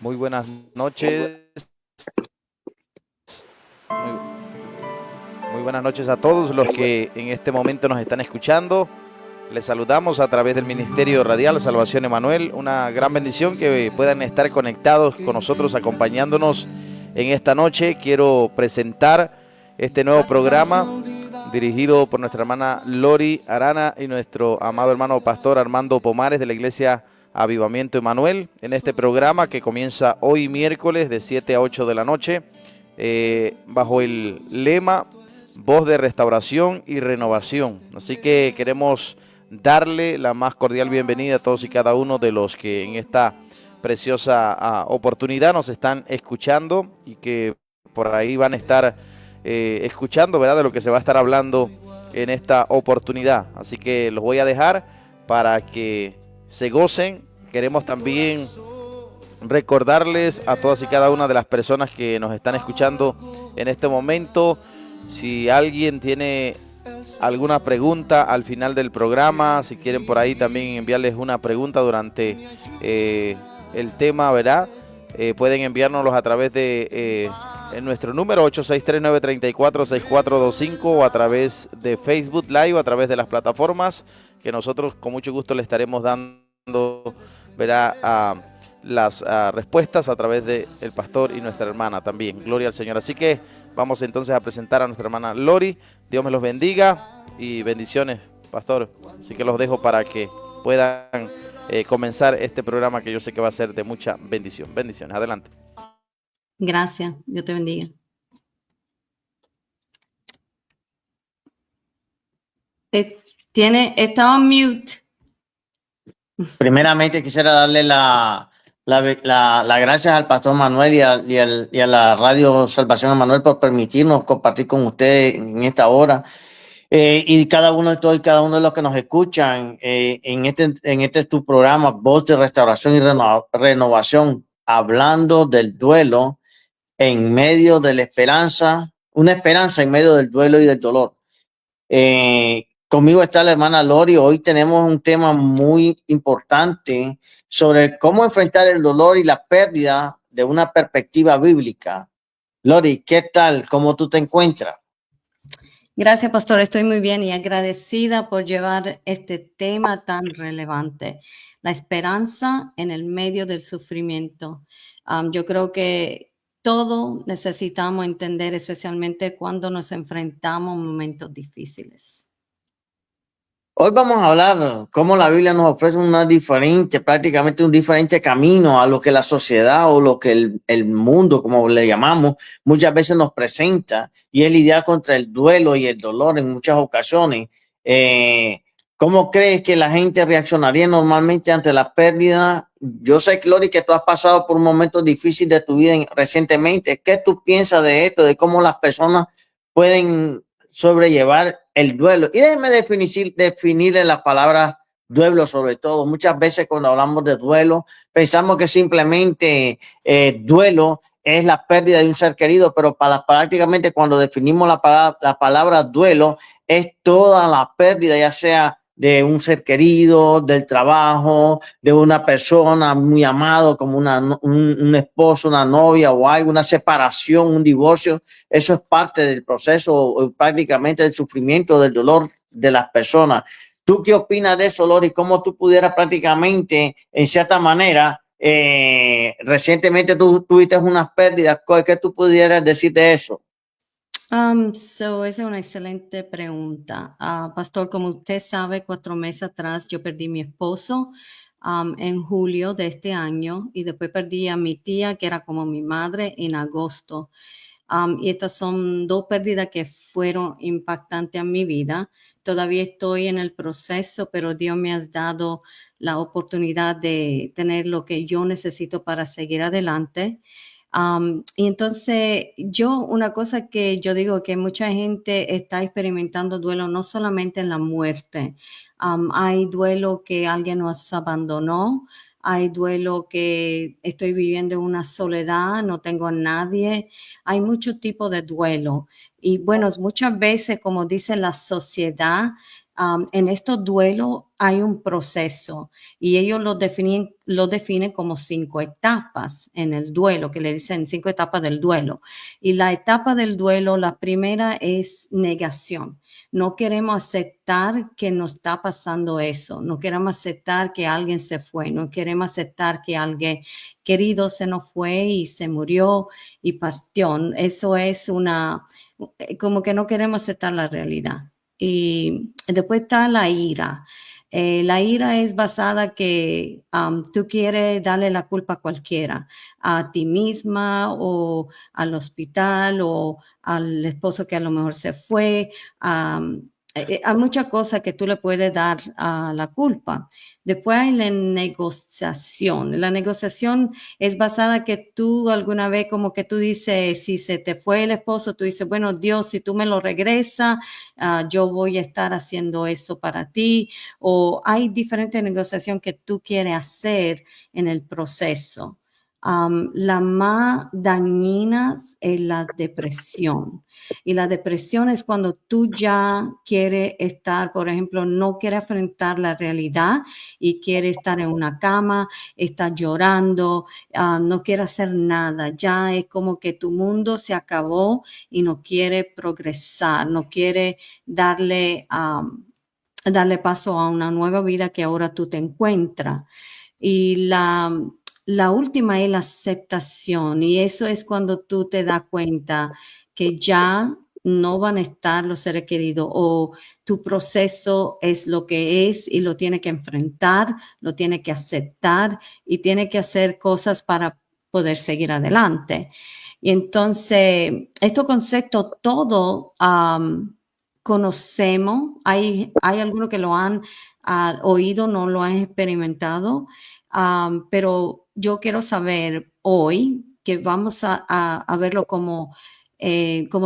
Muy buenas noches. Muy, muy buenas noches a todos los que en este momento nos están escuchando. Les saludamos a través del Ministerio Radial Salvación Emanuel. Una gran bendición que puedan estar conectados con nosotros, acompañándonos en esta noche. Quiero presentar este nuevo programa dirigido por nuestra hermana Lori Arana y nuestro amado hermano pastor Armando Pomares de la Iglesia Avivamiento Emanuel, en este programa que comienza hoy miércoles de 7 a 8 de la noche, bajo el lema Voz de Restauración y Renovación. Así que queremos darle la más cordial bienvenida a todos y cada uno de los que en esta preciosa oportunidad nos están escuchando y que por ahí van a estar escuchando, ¿verdad?, de lo que se va a estar hablando en esta oportunidad. Así que los voy a dejar para que se gocen. Queremos también recordarles a todas y cada una de las personas que nos están escuchando en este momento, si alguien tiene alguna pregunta al final del programa, si quieren por ahí también enviarles una pregunta durante el tema, ¿verdad? Pueden enviárnoslos a través de en nuestro número 863-934-6425 o a través de Facebook Live, a través de las plataformas que nosotros con mucho gusto le estaremos dando, ¿verdad?, las respuestas a través del pastor y nuestra hermana también. Gloria al Señor. Así que vamos entonces a presentar a nuestra hermana Lori. Dios me los bendiga y bendiciones, pastor. Así que los dejo para que puedan comenzar este programa que yo sé que va a ser de mucha bendición. Bendiciones. Adelante. Gracias. Dios te bendiga. Está on mute. Primeramente quisiera darle las gracias al pastor Manuel y a la Radio Salvación Emanuel por permitirnos compartir con ustedes en esta hora. Y cada uno de los que nos escuchan en este tu programa, Voz de Restauración y Renovación, hablando del duelo en medio de la esperanza, una esperanza en medio del duelo y del dolor. Conmigo está la hermana Lori. Hoy tenemos un tema muy importante sobre cómo enfrentar el dolor y la pérdida de una perspectiva bíblica. Lori, ¿qué tal? ¿Cómo tú te encuentras? Gracias, pastor. Estoy muy bien y agradecida por llevar este tema tan relevante, la esperanza en el medio del sufrimiento. Yo creo que todo necesitamos entender, especialmente cuando nos enfrentamos a momentos difíciles. Hoy vamos a hablar cómo la Biblia nos ofrece prácticamente un diferente camino a lo que la sociedad o lo que el mundo, como le llamamos, muchas veces nos presenta, y es lidiar contra el duelo y el dolor en muchas ocasiones. ¿Cómo crees que la gente reaccionaría normalmente ante la pérdida? Yo sé, Lori, que tú has pasado por un momento difícil de tu vida recientemente. ¿Qué tú piensas de esto, de cómo las personas pueden sobrellevar el duelo? Y déjeme definirle la palabra duelo, sobre todo. Muchas veces cuando hablamos de duelo, pensamos que simplemente duelo es la pérdida de un ser querido, pero prácticamente cuando definimos la palabra duelo, es toda la pérdida, ya sea de un ser querido, del trabajo, de una persona muy amado, como un esposo, una novia o algo, una separación, un divorcio. Eso es parte del proceso, prácticamente del sufrimiento, del dolor de las personas. ¿Tú qué opinas de eso, Lori? ¿Cómo tú pudieras prácticamente, en cierta manera, recientemente tú tuviste unas pérdidas, ¿qué tú pudieras decir de eso? Esa es una excelente pregunta. Pastor, como usted sabe, 4 meses atrás yo perdí a mi esposo en julio de este año, y después perdí a mi tía, que era como mi madre, en agosto. Y estas son 2 pérdidas que fueron impactantes en mi vida. Todavía estoy en el proceso, pero Dios me ha dado la oportunidad de tener lo que yo necesito para seguir adelante. Y entonces una cosa que yo digo, que mucha gente está experimentando duelo no solamente en la muerte. Hay duelo que alguien nos abandonó, hay duelo que estoy viviendo una soledad, no tengo a nadie. Hay muchos tipos de duelo. Y bueno, muchas veces, como dice la sociedad, En estos duelos hay un proceso y ellos lo definen como 5 etapas en el duelo, que le dicen 5 etapas del duelo. Y la etapa del duelo, la primera es negación. No queremos aceptar que nos está pasando eso. No queremos aceptar que alguien se fue. No queremos aceptar que alguien querido se nos fue y se murió y partió. Eso es como que no queremos aceptar la realidad. Y después está la ira. La ira es basada que tú quieres darle la culpa a cualquiera, a ti misma o al hospital o al esposo que a lo mejor se fue. Hay muchas cosas que tú le puedes dar la culpa. Después hay la negociación. La negociación es basada que tú alguna vez como que tú dices, si se te fue el esposo, tú dices, bueno, Dios, si tú me lo regresas, yo voy a estar haciendo eso para ti. O hay diferentes negociaciones que tú quieres hacer en el proceso. La más dañina es la depresión. Y la depresión es cuando tú ya quieres estar, por ejemplo, no quieres enfrentar la realidad y quieres estar en una cama, estás llorando, no quieres hacer nada. Ya es como que tu mundo se acabó y no quiere progresar, no quiere darle paso a una nueva vida que ahora tú te encuentras. Y la última es la aceptación, y eso es cuando tú te das cuenta que ya no van a estar los seres queridos o tu proceso es lo que es y lo tiene que enfrentar, lo tiene que aceptar y tiene que hacer cosas para poder seguir adelante. Y entonces, estos conceptos todos conocemos, hay algunos que lo han oído, no lo han experimentado, pero yo quiero saber hoy que vamos a verlo como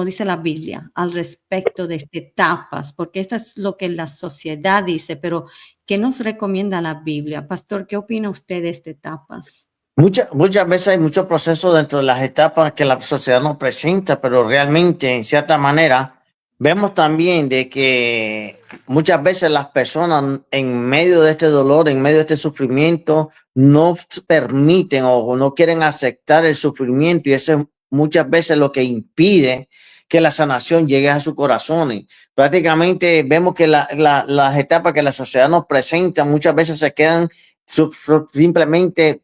dice la Biblia, al respecto de estas etapas, porque esto es lo que la sociedad dice, pero ¿qué nos recomienda la Biblia? Pastor, ¿qué opina usted de estas etapas? Muchas veces hay muchos procesos dentro de las etapas que la sociedad nos presenta, pero realmente, en cierta manera, vemos también de que muchas veces las personas en medio de este dolor, en medio de este sufrimiento, no permiten o no quieren aceptar el sufrimiento, y eso es muchas veces lo que impide que la sanación llegue a sus corazones. Prácticamente vemos que las etapas que la sociedad nos presenta muchas veces se quedan simplemente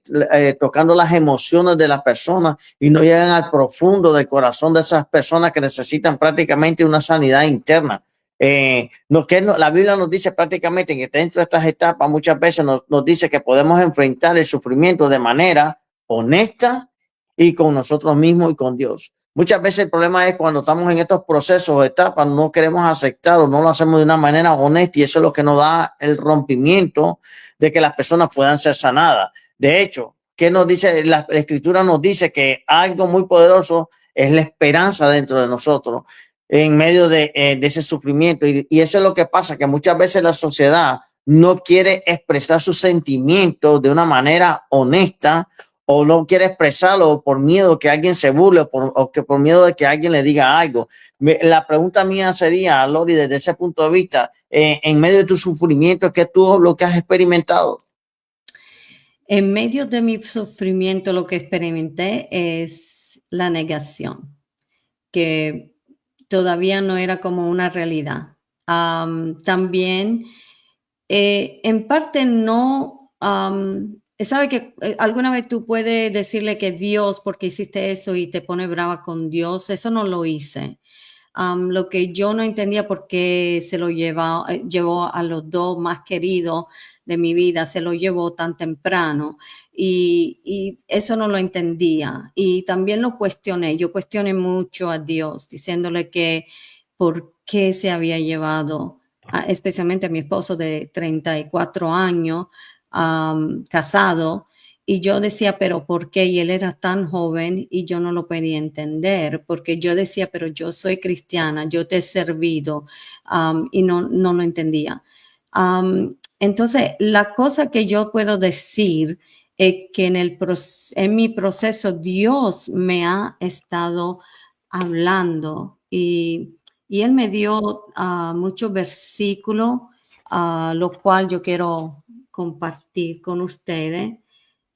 tocando las emociones de las personas y no llegan al profundo del corazón de esas personas que necesitan prácticamente una sanidad interna. La Biblia nos dice prácticamente que dentro de estas etapas muchas veces nos dice que podemos enfrentar el sufrimiento de manera honesta y con nosotros mismos y con Dios. Muchas veces el problema es cuando estamos en estos procesos o etapas, no queremos aceptar o no lo hacemos de una manera honesta, y eso es lo que nos da el rompimiento de que las personas puedan ser sanadas. De hecho, ¿qué nos dice? La Escritura nos dice que algo muy poderoso es la esperanza dentro de nosotros en medio de ese sufrimiento. Y eso es lo que pasa, que muchas veces la sociedad no quiere expresar sus sentimientos de una manera honesta, o no quiere expresarlo por miedo que alguien se burle o que por miedo de que alguien le diga algo. La pregunta mía sería, Lori, desde ese punto de vista, en medio de tu sufrimiento, ¿qué tú lo que has experimentado? En medio de mi sufrimiento, lo que experimenté es la negación, que todavía no era como una realidad. También, en parte no... ¿sabe que alguna vez tú puedes decirle que Dios, porque hiciste eso y te pone brava con Dios? Eso no lo hice. Lo que yo no entendía por qué se lo llevó a los dos más queridos de mi vida, se lo llevó tan temprano y eso no lo entendía. Y también lo cuestioné, yo cuestioné mucho a Dios, diciéndole que por qué se había llevado, especialmente a mi esposo de 34 años, casado, y yo decía, pero ¿por qué? Y él era tan joven y yo no lo podía entender, porque yo decía, pero yo soy cristiana, yo te he servido, y no lo entendía. Entonces, la cosa que yo puedo decir es que en mi proceso Dios me ha estado hablando y él me dio muchos versículos lo cual yo quiero compartir con ustedes.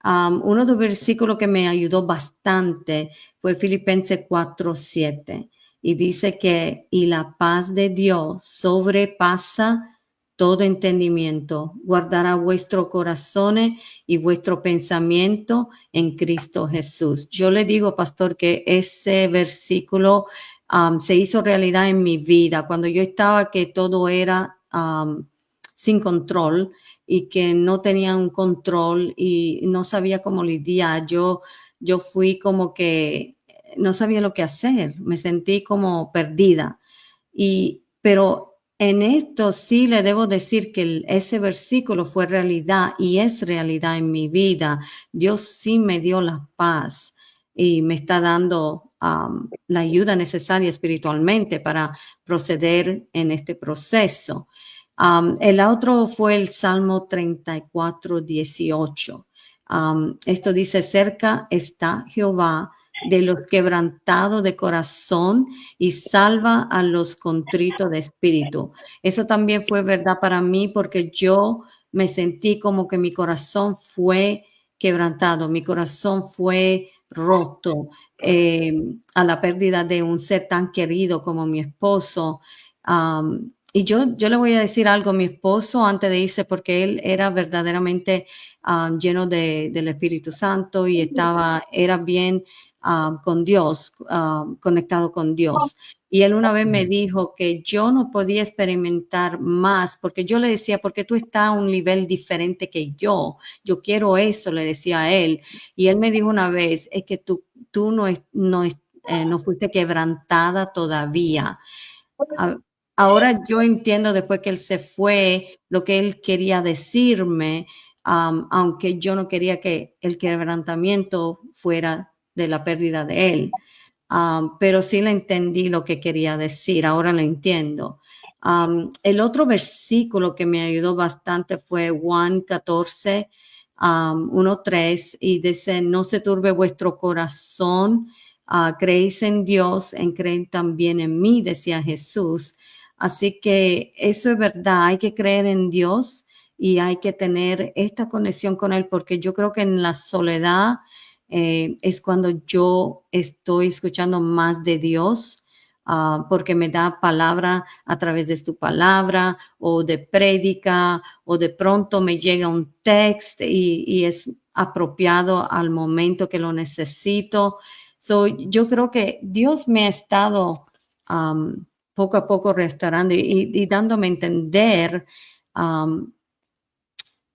Uno de los versículos que me ayudó bastante fue Filipenses 4:7 y dice que y la paz de Dios sobrepasa todo entendimiento, guardará vuestros corazones y vuestro pensamiento en Cristo Jesús. Yo le digo, pastor, que ese versículo se hizo realidad en mi vida cuando yo estaba que todo era sin control y que no tenía un control y no sabía cómo lidiar. Yo fui como que no sabía lo que hacer, me sentí como perdida. Pero en esto sí le debo decir que ese versículo fue realidad y es realidad en mi vida. Dios sí me dio la paz y me está dando la ayuda necesaria espiritualmente para proceder en este proceso. El otro fue el Salmo 34:18. Esto dice, cerca está Jehová de los quebrantados de corazón y salva a los contritos de espíritu. Eso también fue verdad para mí porque yo me sentí como que mi corazón fue quebrantado, mi corazón fue roto a la pérdida de un ser tan querido como mi esposo. Y yo le voy a decir algo a mi esposo antes de irse, porque él era verdaderamente lleno del Espíritu Santo y era bien con Dios, conectado con Dios. Y él una vez me dijo que yo no podía experimentar más, porque yo le decía, porque tú estás a un nivel diferente que yo quiero eso, le decía a él. Y él me dijo una vez, es que tú no fuiste quebrantada todavía. Ahora yo entiendo después que él se fue lo que él quería decirme, aunque yo no quería que el quebrantamiento fuera de la pérdida de él. Pero sí le entendí lo que quería decir, ahora lo entiendo. El otro versículo que me ayudó bastante fue Juan 14, 1:3, y dice, no se turbe vuestro corazón, creéis en Dios, creen también en mí, decía Jesús. Así que eso es verdad, hay que creer en Dios y hay que tener esta conexión con Él, porque yo creo que en la soledad es cuando yo estoy escuchando más de Dios, porque me da palabra a través de su palabra o de prédica, o de pronto me llega un texto y es apropiado al momento que lo necesito. Yo creo que Dios me ha estado poco a poco restaurando y dándome a entender,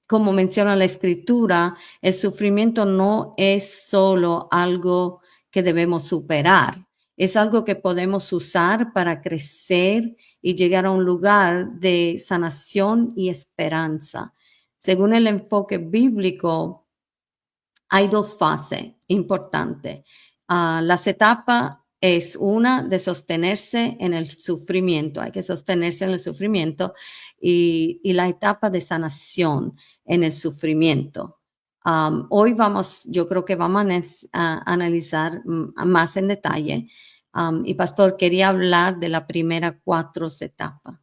como menciona la escritura, el sufrimiento no es solo algo que debemos superar, es algo que podemos usar para crecer y llegar a un lugar de sanación y esperanza. Según el enfoque bíblico, hay dos fases importantes. Las etapas es una de sostenerse en el sufrimiento, hay que sostenerse en el sufrimiento, y la etapa de sanación en el sufrimiento. Hoy yo creo que vamos a analizar más en detalle. Y pastor, quería hablar de las primeras 4 etapas.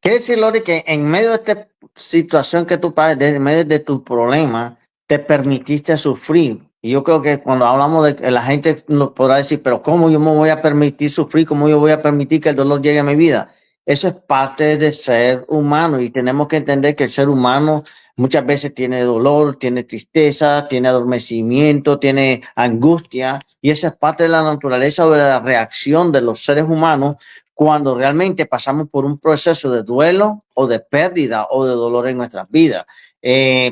Quiere decir, Lori, que en medio de esta situación que tú pasas, en medio de tu problema, te permitiste sufrir. Y yo creo que cuando hablamos de que la gente nos podrá decir, pero ¿cómo yo me voy a permitir sufrir? ¿Cómo yo voy a permitir que el dolor llegue a mi vida? Eso es parte de ser humano y tenemos que entender que el ser humano muchas veces tiene dolor, tiene tristeza, tiene adormecimiento, tiene angustia, y esa es parte de la naturaleza o de la reacción de los seres humanos cuando realmente pasamos por un proceso de duelo o de pérdida o de dolor en nuestras vidas.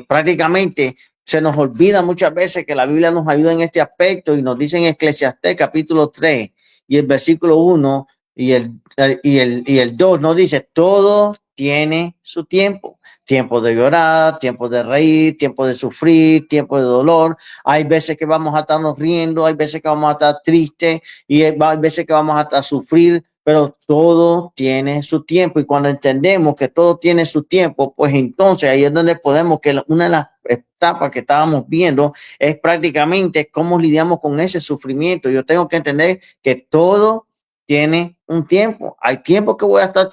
Prácticamente se nos olvida muchas veces que la Biblia nos ayuda en este aspecto y nos dice en Eclesiastés capítulo 3 y el versículo 1 y el 2 nos dice, todo tiene su tiempo. Tiempo de llorar, tiempo de reír, tiempo de sufrir, tiempo de dolor. Hay veces que vamos a estarnos riendo, hay veces que vamos a estar tristes y hay veces que vamos a estar sufrir, pero todo tiene su tiempo. Y cuando entendemos que todo tiene su tiempo, pues entonces ahí es donde podemos, que una de las etapas que estábamos viendo es prácticamente cómo lidiamos con ese sufrimiento. Yo tengo que entender que todo tiene un tiempo. Hay tiempo que voy a estar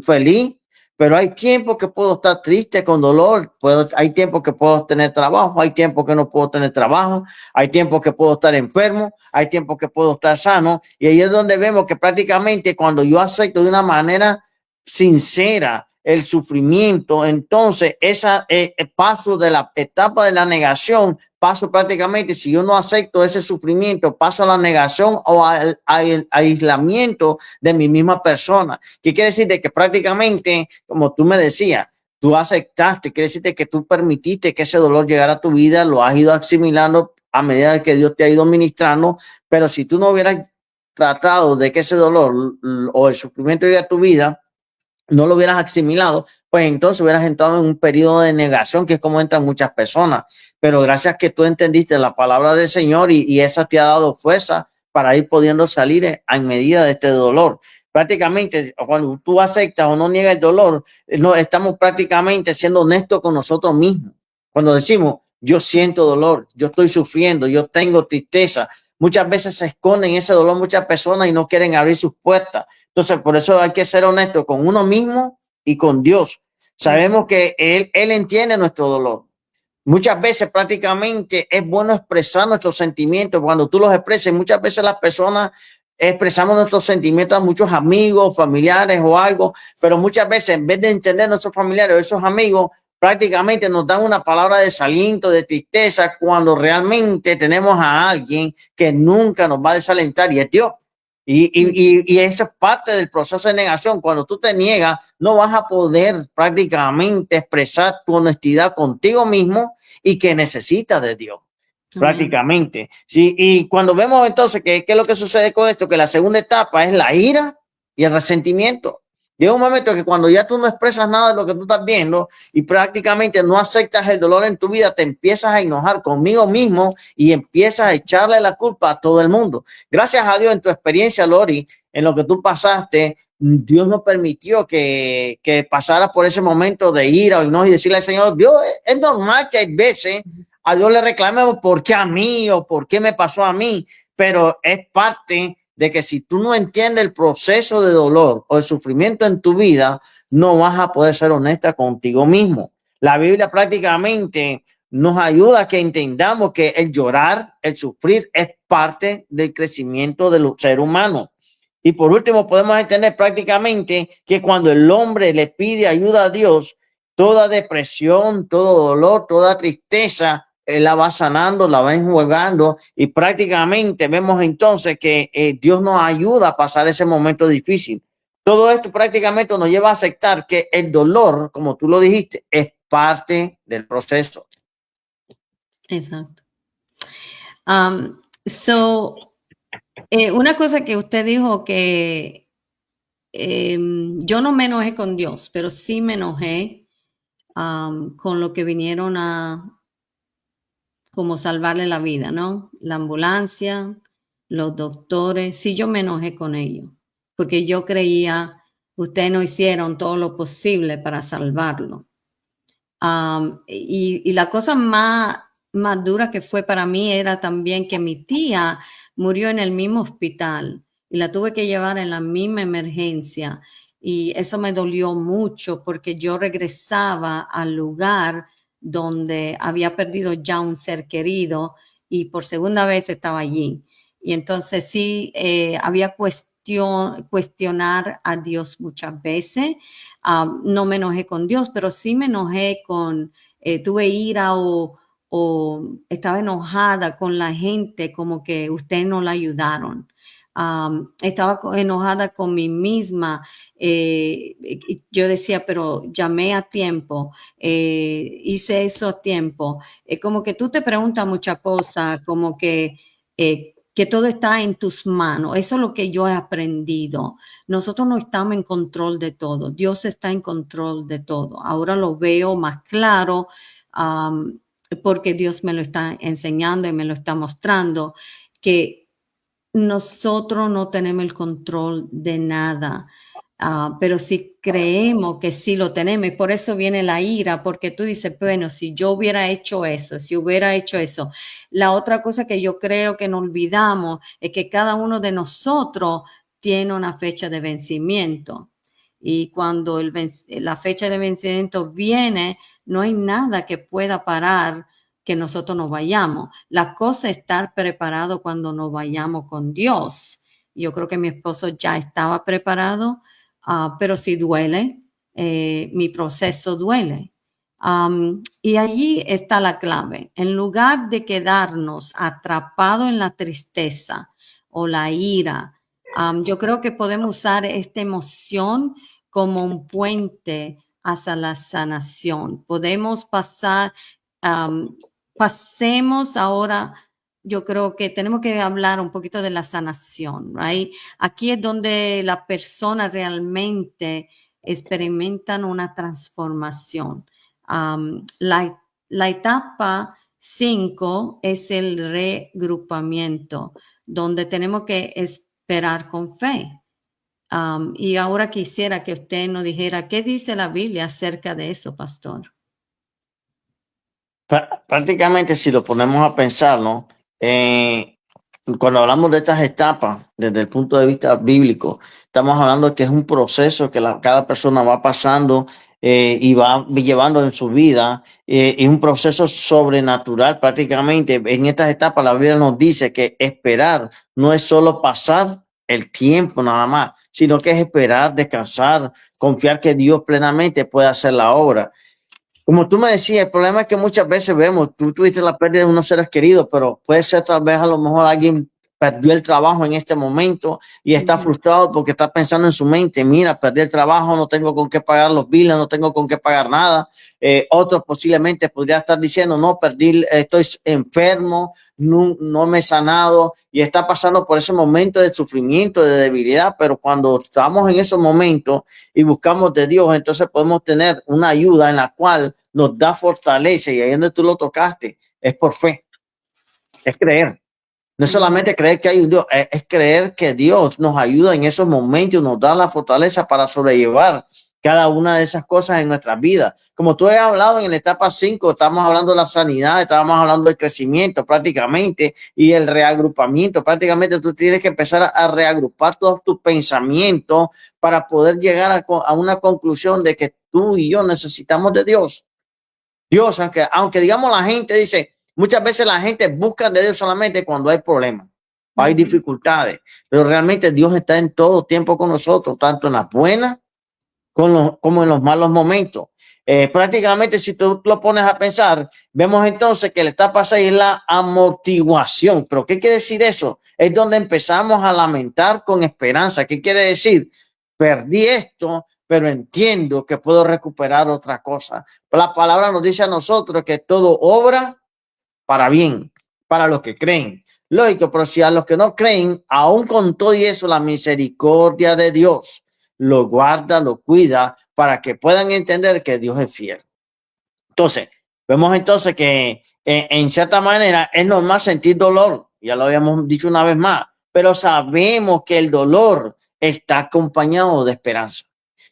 feliz, pero hay tiempos que puedo estar triste con dolor, hay tiempos que puedo tener trabajo, hay tiempos que no puedo tener trabajo, hay tiempos que puedo estar enfermo, hay tiempos que puedo estar sano, y ahí es donde vemos que prácticamente cuando yo acepto de una manera sincera el sufrimiento, entonces esa paso de la etapa de la negación, paso prácticamente, si yo no acepto ese sufrimiento, paso a la negación o al aislamiento de mi misma persona. ¿Qué quiere decir? De que prácticamente, como tú me decías, tú aceptaste, quiere decir que tú permitiste que ese dolor llegara a tu vida, lo has ido asimilando a medida que Dios te ha ido ministrando, pero si tú no hubieras tratado de que ese dolor o el sufrimiento llegue a tu vida, no lo hubieras asimilado, pues entonces hubieras entrado en un periodo de negación, que es como entran muchas personas. Pero gracias que tú entendiste la palabra del Señor y esa te ha dado fuerza para ir pudiendo salir en medida de este dolor. Prácticamente, cuando tú aceptas o no niegas el dolor, no estamos prácticamente siendo honestos con nosotros mismos. Cuando decimos, yo siento dolor, yo estoy sufriendo, yo tengo tristeza, muchas veces se esconden ese dolor muchas personas y no quieren abrir sus puertas. Entonces, por eso hay que ser honesto con uno mismo y con Dios. Sabemos que Él entiende nuestro dolor. Muchas veces prácticamente es bueno expresar nuestros sentimientos. Cuando tú los expresas, muchas veces las personas expresamos nuestros sentimientos a muchos amigos, familiares o algo, pero muchas veces en vez de entender nuestros familiares o esos amigos, prácticamente nos dan una palabra de desaliento, de tristeza, cuando realmente tenemos a alguien que nunca nos va a desalentar y es Dios. Y eso es parte del proceso de negación. Cuando tú te niegas, no vas a poder prácticamente expresar tu honestidad contigo mismo y que necesitas de Dios. Prácticamente. Sí, y cuando vemos entonces qué es lo que sucede con esto, que la segunda etapa es la ira y el resentimiento. Llega un momento que cuando ya tú no expresas nada de lo que tú estás viendo y prácticamente no aceptas el dolor en tu vida, te empiezas a enojar conmigo mismo y empiezas a echarle la culpa a todo el mundo. Gracias a Dios, en tu experiencia, Lori, en lo que tú pasaste, Dios nos permitió que pasara por ese momento de ira y no, y decirle al Señor, Dios, es normal que hay veces a Dios le reclamemos por qué a mí o por qué me pasó a mí, pero es parte de que si tú no entiendes el proceso de dolor o de sufrimiento en tu vida, no vas a poder ser honesta contigo mismo. La Biblia prácticamente nos ayuda a que entendamos que el llorar, el sufrir es parte del crecimiento del ser humano. Y por último, podemos entender prácticamente que cuando el hombre le pide ayuda a Dios, toda depresión, todo dolor, toda tristeza, él la va sanando, la va enjuagando y prácticamente vemos entonces que Dios nos ayuda a pasar ese momento difícil. Todo esto prácticamente nos lleva a aceptar que el dolor, como tú lo dijiste, es parte del proceso. Exacto. Una cosa que usted dijo que yo no me enojé con Dios, pero sí me enojé con lo que vinieron a como salvarle la vida, ¿no? La ambulancia, los doctores, sí yo me enojé con ellos, porque yo creía, ustedes no hicieron todo lo posible para salvarlo. Y la cosa más dura que fue para mí era también que mi tía murió en el mismo hospital y la tuve que llevar en la misma emergencia. Y eso me dolió mucho porque yo regresaba al lugar donde había perdido ya un ser querido y por segunda vez estaba allí. Y entonces sí, había cuestionar a Dios muchas veces. No me enojé con Dios, pero sí me enojé tuve ira o estaba enojada con la gente, como que ustedes no la ayudaron. Estaba enojada con mí misma. Yo decía, pero llamé a tiempo, hice eso a tiempo. Como que tú te preguntas muchas cosas, como que todo está en tus manos. Eso es lo que yo he aprendido. Nosotros no estamos en control de todo. Dios está en control de todo. Ahora lo veo más claro porque Dios me lo está enseñando y me lo está mostrando, que nosotros no tenemos el control de nada. Pero si creemos que sí lo tenemos, y por eso viene la ira, porque tú dices, bueno, si yo hubiera hecho eso, si hubiera hecho eso. La otra cosa que yo creo que no olvidamos es que cada uno de nosotros tiene una fecha de vencimiento. Y cuando la fecha de vencimiento viene, no hay nada que pueda parar que nosotros nos vayamos. La cosa es estar preparado cuando nos vayamos con Dios. Yo creo que mi esposo ya estaba preparado, pero sí duele, mi proceso duele. Y allí está la clave. En lugar de quedarnos atrapados en la tristeza o la ira, yo creo que podemos usar esta emoción como un puente hacia la sanación. Podemos pasar, pasemos ahora, yo creo que tenemos que hablar un poquito de la sanación, right? Aquí es donde la persona realmente experimentan una transformación. La etapa 5 es el regrupamiento, donde tenemos que esperar con fe. Y ahora quisiera que usted nos dijera, ¿qué dice la Biblia acerca de eso, pastor? Prácticamente, si lo ponemos a pensar, ¿no? Cuando hablamos de estas etapas, desde el punto de vista bíblico, estamos hablando de que es un proceso que cada persona va pasando y va llevando en su vida, y un proceso sobrenatural prácticamente. En estas etapas la Biblia nos dice que esperar no es solo pasar el tiempo nada más, sino que es esperar, descansar, confiar que Dios plenamente puede hacer la obra. Como tú me decías, el problema es que muchas veces vemos, tú tuviste la pérdida de unos seres queridos, pero puede ser tal vez a lo mejor alguien perdió el trabajo en este momento y está frustrado porque está pensando en su mente, mira, perdí el trabajo, no tengo con qué pagar los biles, no tengo con qué pagar nada. Otros posiblemente podría estar diciendo, no, perdí, estoy enfermo, no me he sanado y está pasando por ese momento de sufrimiento, de debilidad, pero cuando estamos en esos momentos y buscamos de Dios, entonces podemos tener una ayuda en la cual nos da fortaleza, y ahí donde tú lo tocaste, es por fe, es creer. No es solamente creer que hay un Dios, es creer que Dios nos ayuda en esos momentos, nos da la fortaleza para sobrellevar cada una de esas cosas en nuestras vidas. Como tú has hablado en la etapa 5, estamos hablando de la sanidad, estábamos hablando del crecimiento prácticamente y el reagrupamiento. Prácticamente tú tienes que empezar a reagrupar todos tus pensamientos para poder llegar a una conclusión de que tú y yo necesitamos de Dios. Dios, aunque digamos la gente dice, muchas veces la gente busca de Dios solamente cuando hay problemas, hay dificultades, pero realmente Dios está en todo tiempo con nosotros, tanto en las buenas como en los malos momentos. Prácticamente, si tú lo pones a pensar, vemos entonces que la etapa 6 es la amortiguación. ¿Pero qué quiere decir eso? Es donde empezamos a lamentar con esperanza. ¿Qué quiere decir? Perdí esto, pero entiendo que puedo recuperar otra cosa. La palabra nos dice a nosotros que todo obra para bien, para los que creen. Lógico, pero si a los que no creen, aún con todo y eso, la misericordia de Dios lo guarda, lo cuida, para que puedan entender que Dios es fiel. Entonces, vemos entonces que en cierta manera es normal sentir dolor, ya lo habíamos dicho una vez más, pero sabemos que el dolor está acompañado de esperanza.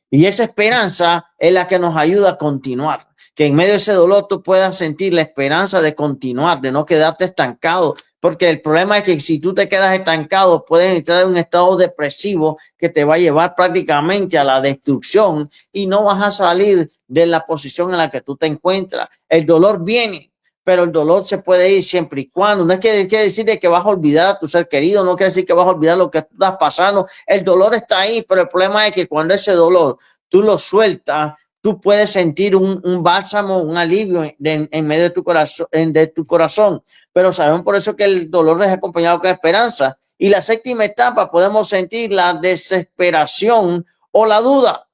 Y esa esperanza es la que nos ayuda a continuar. Que en medio de ese dolor tú puedas sentir la esperanza de continuar, de no quedarte estancado. Porque el problema es que si tú te quedas estancado, puedes entrar en un estado depresivo que te va a llevar prácticamente a la destrucción y no vas a salir de la posición en la que tú te encuentras. El dolor viene, pero el dolor se puede ir siempre y cuando. No es que quiere decir que vas a olvidar a tu ser querido, no quiere decir que vas a olvidar lo que tú estás pasando. El dolor está ahí, pero el problema es que cuando ese dolor tú lo sueltas, tú puedes sentir un bálsamo, un alivio en medio de tu corazón. Pero sabemos por eso que el dolor es acompañado con esperanza. Y la séptima etapa podemos sentir la desesperación o la duda.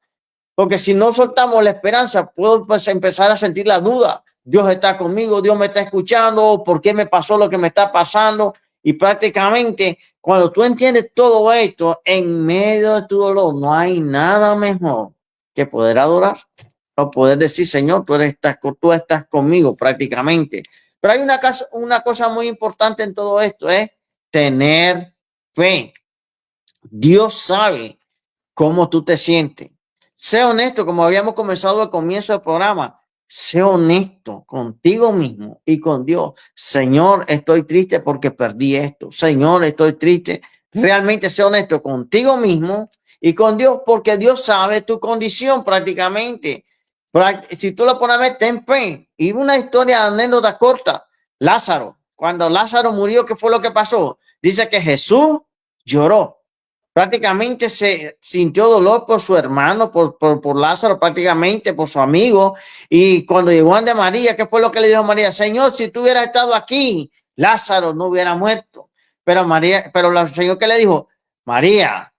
Porque si no soltamos la esperanza, puedo empezar a sentir la duda. Dios está conmigo, Dios me está escuchando, ¿por qué me pasó lo que me está pasando? Y prácticamente cuando tú entiendes todo esto, en medio de tu dolor, no hay nada mejor que poder adorar o poder decir, Señor, tú estás conmigo prácticamente. Pero hay una cosa muy importante en todo esto, es tener fe. Dios sabe cómo tú te sientes. Sé honesto, como habíamos comenzado al comienzo del programa. Sé honesto contigo mismo y con Dios. Señor, estoy triste porque perdí esto. Señor, estoy triste. Realmente sé honesto contigo mismo y con Dios, porque Dios sabe tu condición prácticamente. Si tú lo pones a ver, ten fe. Y una historia, anécdota corta. Lázaro, cuando Lázaro murió, ¿qué fue lo que pasó? Dice que Jesús lloró. Prácticamente se sintió dolor por su hermano, por Lázaro, prácticamente por su amigo. Y cuando llegó ante María, ¿qué fue lo que le dijo María? Señor, si tú hubieras estado aquí, Lázaro no hubiera muerto. Pero el Señor, ¿qué le dijo? María.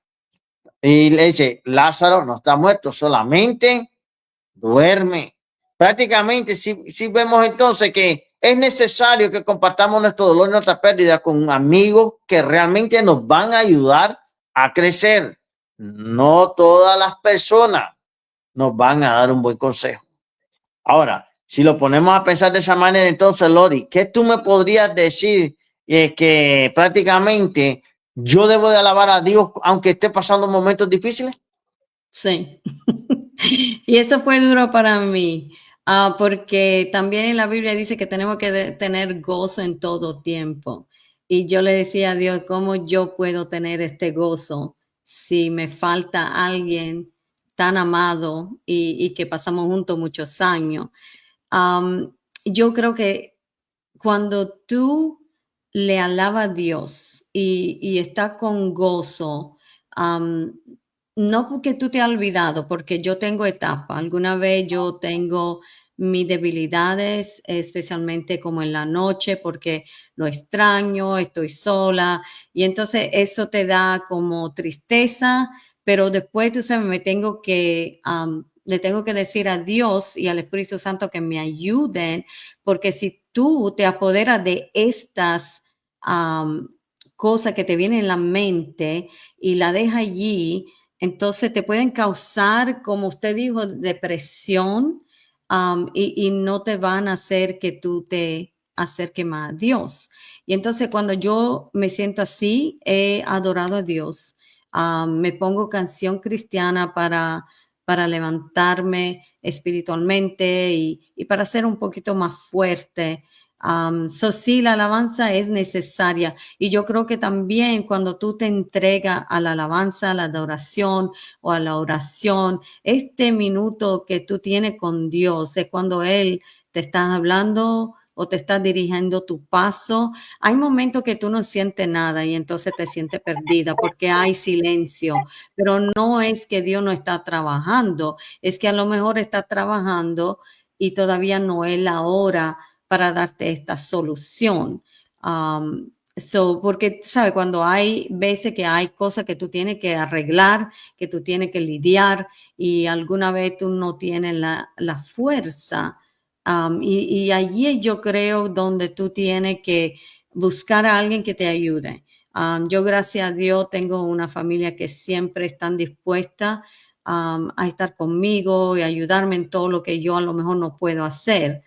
Y le dice, Lázaro no está muerto, solamente duerme. Prácticamente, si vemos entonces que es necesario que compartamos nuestro dolor y nuestra pérdida con amigos que realmente nos van a ayudar a crecer. No todas las personas nos van a dar un buen consejo. Ahora, si lo ponemos a pensar de esa manera, entonces, Lori, ¿qué tú me podrías decir que prácticamente yo debo de alabar a Dios aunque esté pasando momentos difíciles? Sí. Y eso fue duro para mí, porque también en la Biblia dice que tenemos que tener gozo en todo tiempo. Y yo le decía a Dios, ¿cómo yo puedo tener este gozo si me falta alguien tan amado y que pasamos juntos muchos años? Yo creo que cuando tú le alabas a Dios y estás con gozo, no porque tú te has olvidado, porque yo tengo etapas. Alguna vez yo tengo mis debilidades, especialmente como en la noche, porque lo extraño, estoy sola, y entonces eso te da como tristeza, pero después, tú sabes, le tengo que decir a Dios y al Espíritu Santo que me ayuden, porque si tú te apoderas de estas cosas que te vienen en la mente y la dejas allí, entonces te pueden causar, como usted dijo, depresión, y no te van a hacer que tú te acerques más a Dios. Y entonces cuando yo me siento así, he adorado a Dios. Me pongo canción cristiana para levantarme espiritualmente y para ser un poquito más fuerte. Sí, la alabanza es necesaria. Y yo creo que también cuando tú te entregas a la alabanza, a la adoración o a la oración, este minuto que tú tienes con Dios es cuando Él te está hablando o te está dirigiendo tu paso. Hay momentos que tú no sientes nada y entonces te sientes perdida porque hay silencio, pero no es que Dios no está trabajando, es que a lo mejor está trabajando y todavía no es la hora para darte esta solución. Porque, ¿sabes? Cuando hay veces que hay cosas que tú tienes que arreglar, que tú tienes que lidiar y alguna vez tú no tienes la fuerza. Y allí yo creo donde tú tienes que buscar a alguien que te ayude. Yo, gracias a Dios, tengo una familia que siempre están dispuestas a estar conmigo y ayudarme en todo lo que yo a lo mejor no puedo hacer.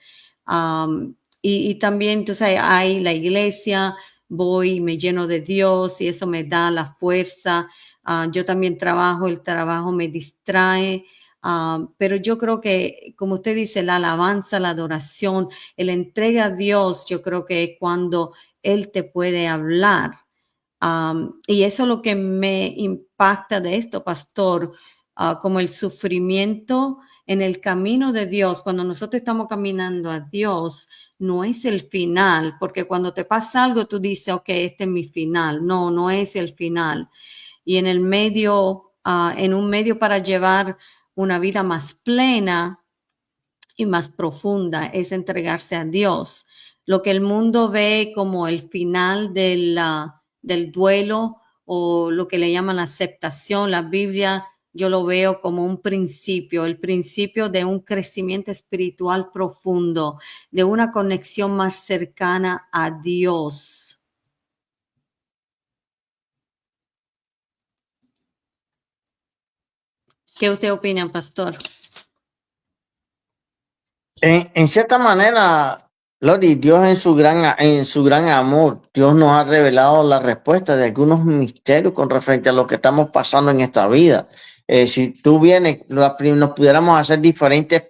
Y también, tú sabes, hay la iglesia, voy y me lleno de Dios y eso me da la fuerza. Yo también trabajo, el trabajo me distrae. Pero yo creo que, como usted dice, la alabanza, la adoración, el entrega a Dios, yo creo que es cuando Él te puede hablar. Y eso es lo que me impacta de esto, pastor, como el sufrimiento en el camino de Dios. Cuando nosotros estamos caminando a Dios, no es el final, porque cuando te pasa algo, tú dices, ok, este es mi final. No, no es el final. Y en el medio, en un medio para llevar una vida más plena y más profunda, es entregarse a Dios. Lo que el mundo ve como el final del duelo o lo que le llaman la aceptación, la Biblia, yo lo veo como un principio, el principio de un crecimiento espiritual profundo, de una conexión más cercana a Dios. ¿Qué usted opina, pastor? En cierta manera, Lori, Dios en su gran amor, Dios nos ha revelado la respuesta de algunos misterios con referente a lo que estamos pasando en esta vida. Si tú vienes, nos pudiéramos hacer diferentes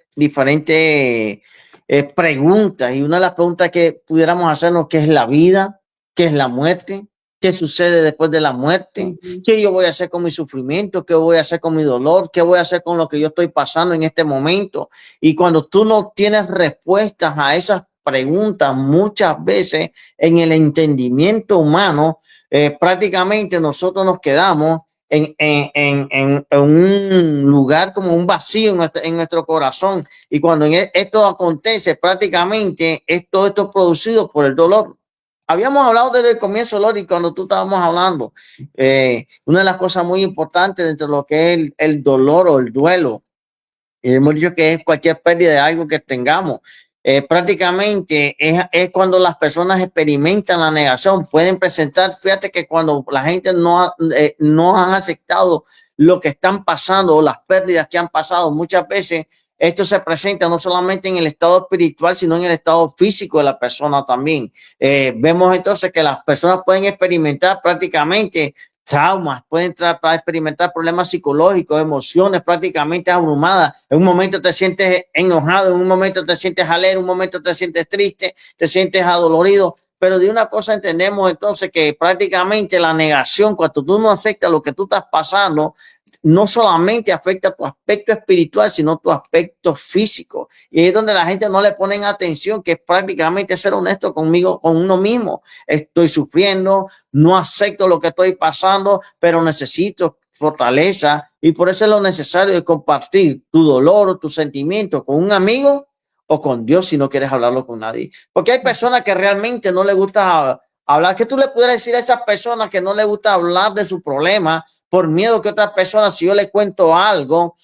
preguntas, y una de las preguntas que pudiéramos hacernos, ¿qué es la vida? ¿Qué es la muerte? ¿Qué qué sucede después de la muerte, Ujú. qué yo voy a hacer con mi sufrimiento, qué voy a hacer con mi dolor, qué voy a hacer con lo que yo estoy pasando en este momento. Y cuando tú no tienes respuestas a esas preguntas, muchas veces en el entendimiento humano, prácticamente nosotros nos quedamos en un lugar como un vacío en nuestro corazón. Y cuando esto acontece, prácticamente esto es producido por el dolor. Habíamos hablado desde el comienzo, Lori, cuando tú estábamos hablando, una de las cosas muy importantes dentro de lo que es el dolor o el duelo, hemos dicho que es cualquier pérdida de algo que tengamos. Prácticamente es cuando las personas experimentan la negación, pueden presentar, fíjate que cuando la gente no han aceptado lo que están pasando o las pérdidas que han pasado, muchas veces esto se presenta no solamente en el estado espiritual, sino en el estado físico de la persona también. Vemos entonces que las personas pueden experimentar prácticamente traumas, pueden experimentar problemas psicológicos, emociones prácticamente abrumadas. En un momento te sientes enojado, en un momento te sientes alegre, en un momento te sientes triste, te sientes adolorido. Pero de una cosa entendemos entonces que prácticamente la negación, cuando tú no aceptas lo que tú estás pasando, no solamente afecta tu aspecto espiritual, sino tu aspecto físico. Y es donde la gente no le pone atención, que es prácticamente ser honesto conmigo, con uno mismo. Estoy sufriendo, no acepto lo que estoy pasando, pero necesito fortaleza. Y por eso es lo necesario de compartir tu dolor o tus sentimientos con un amigo o con Dios si no quieres hablarlo con nadie. Porque hay personas que realmente no les gusta hablar. ¿Qué tú le pudieras decir a esas personas que no les gusta hablar de su problema por miedo que otras personas, si yo le cuento algo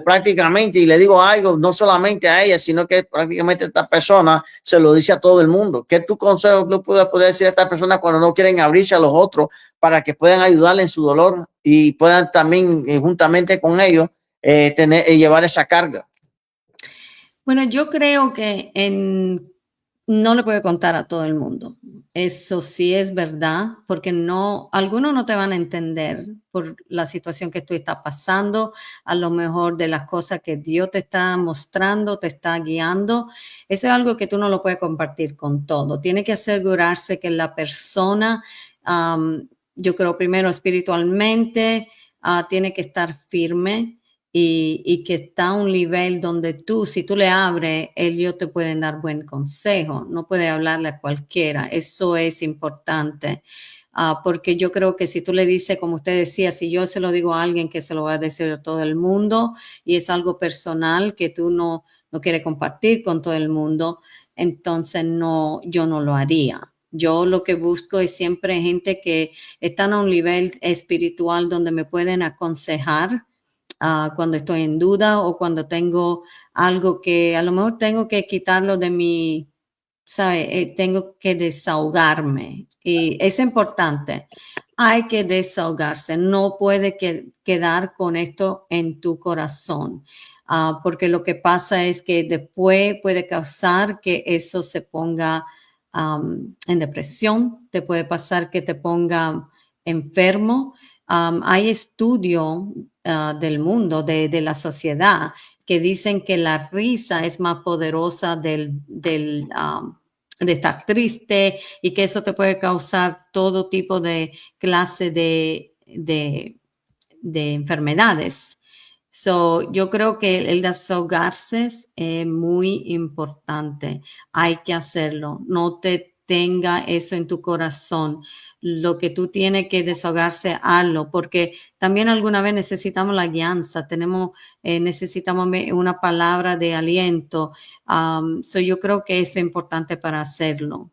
prácticamente y le digo algo, no solamente a ella, sino que prácticamente esta persona se lo dice a todo el mundo? ¿Qué tu consejo tú puedes decir a estas personas cuando no quieren abrirse a los otros para que puedan ayudarle en su dolor y puedan también juntamente con ellos llevar esa carga? Bueno, yo creo que no le puedo contar a todo el mundo. Eso sí es verdad, porque algunos no te van a entender por la situación que tú estás pasando, a lo mejor de las cosas que Dios te está mostrando, te está guiando. Eso es algo que tú no lo puedes compartir con todo. Tiene que asegurarse que la persona, yo creo primero espiritualmente, tiene que estar firme. Y que está a un nivel donde si tú le abres, ellos te pueden dar buen consejo, no puede hablarle a cualquiera, eso es importante, porque yo creo que si tú le dices, como usted decía, si yo se lo digo a alguien que se lo va a decir a todo el mundo y es algo personal que tú no quieres compartir con todo el mundo, entonces yo no lo haría. Yo lo que busco es siempre gente que están a un nivel espiritual donde me pueden aconsejar, cuando estoy en duda o cuando tengo algo que a lo mejor tengo que quitarlo de mi, ¿sabe? Tengo que desahogarme y es importante. Hay que desahogarse, no puede quedar con esto en tu corazón, porque lo que pasa es que después puede causar que eso se ponga en depresión, te puede pasar que te ponga enfermo. Hay estudios del mundo, de la sociedad, que dicen que la risa es más poderosa de estar triste y que eso te puede causar todo tipo de clase de enfermedades. Yo creo que el desahogarse es muy importante. Hay que hacerlo. No te tenga eso en tu corazón. Lo que tú tienes que desahogarse, hazlo, porque también alguna vez necesitamos la guianza, necesitamos una palabra de aliento. Yo creo que es importante para hacerlo.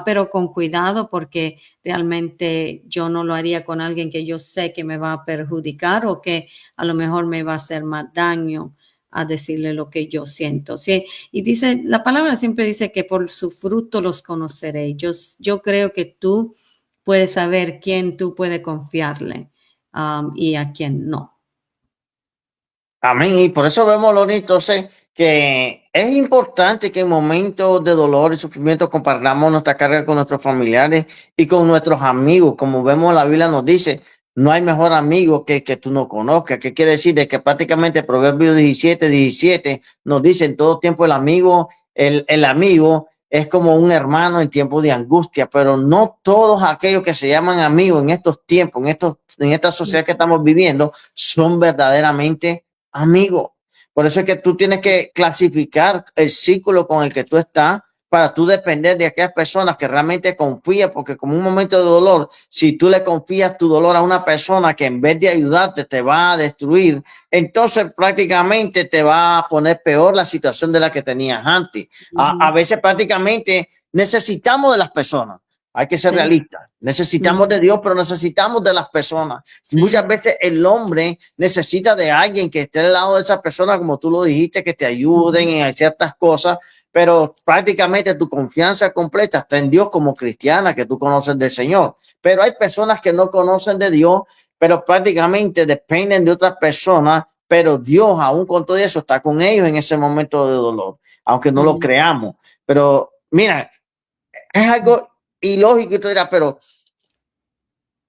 Pero con cuidado, porque realmente yo no lo haría con alguien que yo sé que me va a perjudicar o que a lo mejor me va a hacer más daño a decirle lo que yo siento. ¿Sí? Y dice, la palabra siempre dice que por su fruto los conoceréis. Yo creo que tú puedes saber quién tú puedes confiarle y a quién no. Amén. Y por eso vemos, Loni, entonces, que es importante que en momentos de dolor y sufrimiento compartamos nuestra carga con nuestros familiares y con nuestros amigos. Como vemos, la Biblia nos dice, no hay mejor amigo que tú no conozcas. ¿Qué quiere decir? De que prácticamente Proverbios 17 nos dice en todo tiempo el amigo es como un hermano en tiempos de angustia, pero no todos aquellos que se llaman amigos en estos tiempos, en esta sociedad que estamos viviendo, son verdaderamente amigos. Por eso es que tú tienes que clasificar el círculo con el que tú estás para tú depender de aquellas personas que realmente confías, porque como un momento de dolor, si tú le confías tu dolor a una persona que en vez de ayudarte te va a destruir, entonces prácticamente te va a poner peor la situación de la que tenías antes. A veces prácticamente necesitamos de las personas. Hay que ser realistas. Necesitamos de Dios, pero necesitamos de las personas. Muchas veces el hombre necesita de alguien que esté al lado de esa persona, como tú lo dijiste, que te ayuden en ciertas cosas, pero prácticamente tu confianza completa está en Dios como cristiana, que tú conoces del Señor. Pero hay personas que no conocen de Dios, pero prácticamente dependen de otras personas, pero Dios, aún con todo eso, está con ellos en ese momento de dolor, aunque no lo creamos. Pero mira, es algo ilógico y tú dirás, pero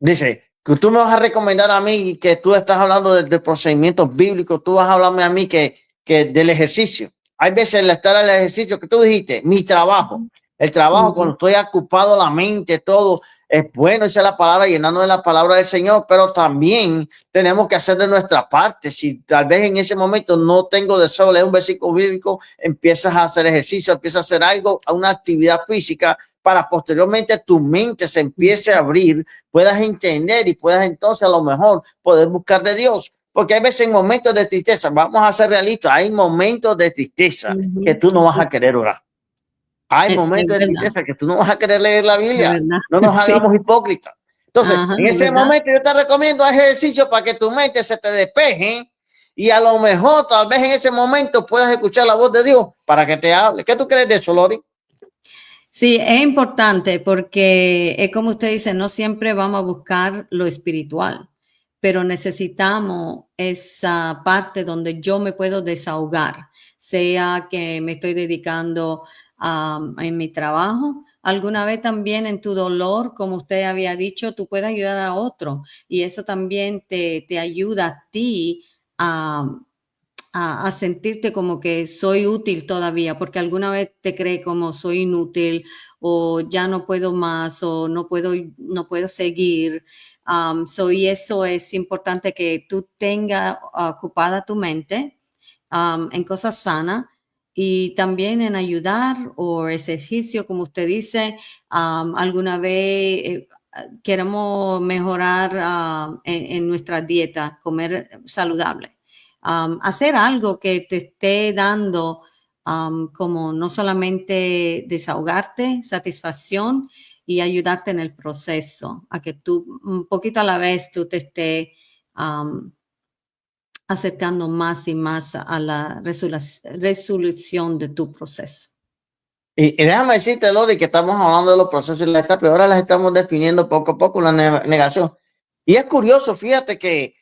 dice, que tú me vas a recomendar a mí que tú estás hablando de procedimientos bíblicos, tú vas a hablarme a mí que del ejercicio. Hay veces el estar al ejercicio que tú dijiste, mi trabajo, el trabajo cuando estoy ocupado la mente, todo es bueno, esa es la palabra, llenando de la palabra del Señor, pero también tenemos que hacer de nuestra parte. Si tal vez en ese momento no tengo deseo de leer un versículo bíblico, empiezas a hacer ejercicio, empiezas a hacer algo, una actividad física, para posteriormente tu mente se empiece a abrir, puedas entender y puedas entonces a lo mejor poder buscar de Dios. Porque hay veces en momentos de tristeza, vamos a ser realistas, hay momentos de tristeza que tú no vas a querer orar. Hay momentos de tristeza que tú no vas a querer leer la Biblia. No nos hagamos hipócritas. Entonces, en ese momento yo te recomiendo ejercicio para que tu mente se te despeje y a lo mejor tal vez en ese momento puedas escuchar la voz de Dios para que te hable. ¿Qué tú crees de eso, Lori? Sí, es importante porque es como usted dice, no siempre vamos a buscar lo espiritual, pero necesitamos esa parte donde yo me puedo desahogar, sea que me estoy dedicando en mi trabajo. Alguna vez también en tu dolor, como usted había dicho, tú puedes ayudar a otro y eso también te ayuda a ti a sentirte como que soy útil todavía, porque alguna vez te crees como soy inútil o ya no puedo más o no puedo seguir. Y eso es importante que tú tengas ocupada tu mente en cosas sanas y también en ayudar o ejercicio, como usted dice. Alguna vez queremos mejorar en nuestra dieta, comer saludable. Hacer algo que te esté dando como no solamente desahogarte, satisfacción y ayudarte en el proceso, a que tú un poquito a la vez tú te estés acercando más y más a la resolución de tu proceso. Y déjame decirte, Lori, que estamos hablando de los procesos y las etapas, y ahora las estamos definiendo poco a poco la negación. Y es curioso, fíjate que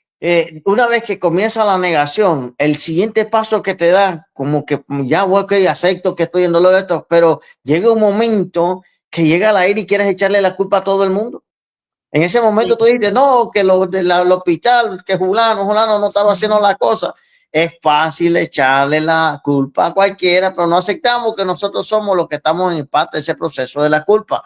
una vez que comienza la negación, el siguiente paso que te da, como que ya, ok, acepto que estoy en dolor de esto, pero llega un momento que llega la ira y quieres echarle la culpa a todo el mundo. En ese momento tú dices, no, que lo del hospital, que Julano no estaba haciendo la cosa. Es fácil echarle la culpa a cualquiera, pero no aceptamos que nosotros somos los que estamos en parte de ese proceso de la culpa.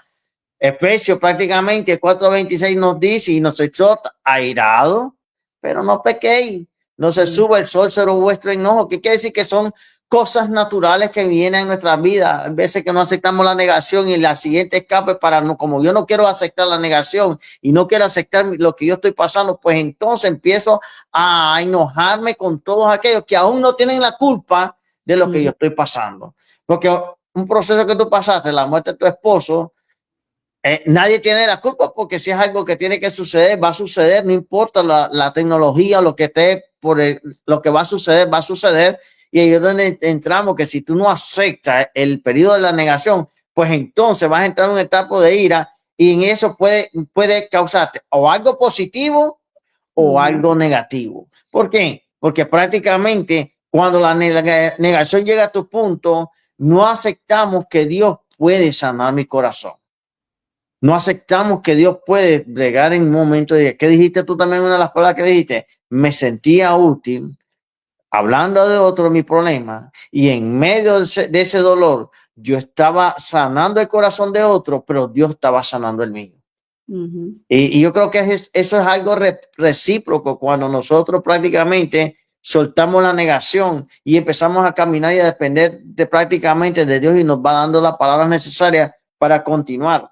Efesios prácticamente 4:26 nos dice y nos exhorta, airado, pero no pequéis, no se suba el sol sobre vuestro enojo. ¿Qué quiere decir? Que son cosas naturales que vienen en nuestra vida. A veces que no aceptamos la negación y la siguiente escape para no, como yo no quiero aceptar la negación y no quiero aceptar lo que yo estoy pasando, pues entonces empiezo a enojarme con todos aquellos que aún no tienen la culpa de lo que yo estoy pasando. Porque un proceso que tú pasaste, la muerte de tu esposo, nadie tiene la culpa, porque si es algo que tiene que suceder, va a suceder, no importa la tecnología, lo que esté lo que va a suceder. Y ahí es donde entramos, que si tú no aceptas el periodo de la negación, pues entonces vas a entrar en un etapa de ira y en eso puede causarte o algo positivo o algo negativo. ¿Por qué? Porque prácticamente cuando la negación llega a tu punto, no aceptamos que Dios puede sanar mi corazón. No aceptamos que Dios puede bregar en un momento de... ¿Qué dijiste tú también? Una de las palabras que dijiste, me sentía útil. hablando de otro mi problema, y en medio de ese dolor, yo estaba sanando el corazón de otro, pero Dios estaba sanando el mío. Y yo creo que eso es algo recíproco cuando nosotros prácticamente soltamos la negación y empezamos a caminar y a depender prácticamente de Dios y nos va dando las palabras necesarias para continuar.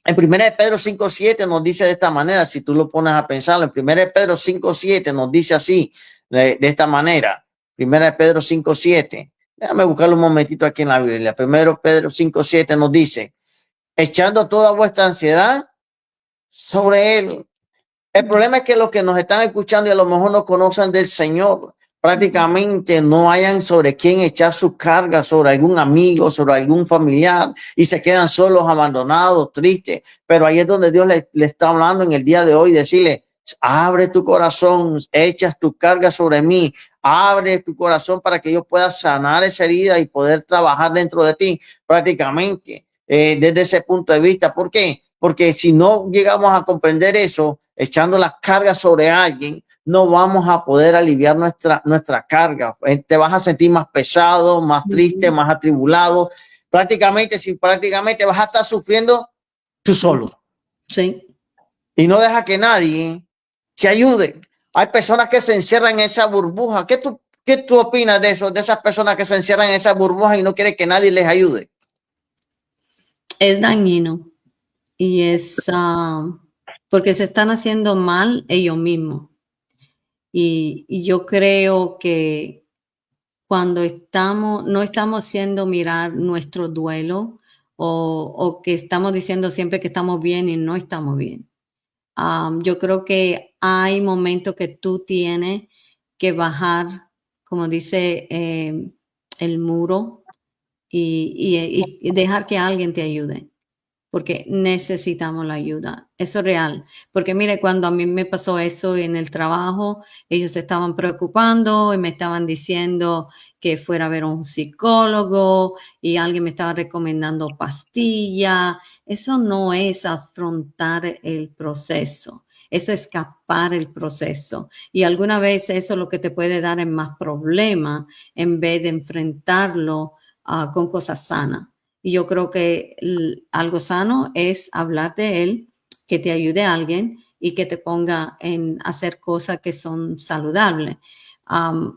En 1 Pedro 5:7 nos dice de esta manera, si tú lo pones a pensarlo, en 1 Pedro 5:7 nos dice así, de esta manera, 1 Pedro 5:7, déjame buscarlo un momentito aquí en la Biblia. 1 Pedro 5:7 nos dice, echando toda vuestra ansiedad sobre él. El problema es que los que nos están escuchando y a lo mejor no conocen del Señor, prácticamente no hayan sobre quién echar sus cargas, sobre algún amigo, sobre algún familiar, y se quedan solos, abandonados, tristes. Pero ahí es donde Dios le está hablando en el día de hoy, decirle, abre tu corazón, echas tu carga sobre mí, abre tu corazón para que yo pueda sanar esa herida y poder trabajar dentro de ti prácticamente desde ese punto de vista. ¿Por qué? Porque si no llegamos a comprender eso, echando las cargas sobre alguien, no vamos a poder aliviar nuestra carga. Te vas a sentir más pesado, más triste, más atribulado. Prácticamente vas a estar sufriendo tú solo. Sí. Y no deja que nadie te ayude. Hay personas que se encierran en esa burbuja. ¿Qué tú opinas de eso? De esas personas que se encierran en esa burbuja y no quieren que nadie les ayude. Es dañino. Y es porque se están haciendo mal ellos mismos. Y yo creo que cuando no estamos haciendo mirar nuestro duelo o que estamos diciendo siempre que estamos bien y no estamos bien. Yo creo que hay momentos que tú tienes que bajar, como dice el muro, y dejar que alguien te ayude. Porque necesitamos la ayuda. Eso es real. Porque mire, cuando a mí me pasó eso en el trabajo, ellos se estaban preocupando y me estaban diciendo que fuera a ver a un psicólogo y alguien me estaba recomendando pastillas. Eso no es afrontar el proceso. Eso es escapar el proceso. Y alguna vez eso lo que te puede dar es más problemas en vez de enfrentarlo con cosas sanas. Y yo creo que algo sano es hablar de él, que te ayude a alguien y que te ponga en hacer cosas que son saludables.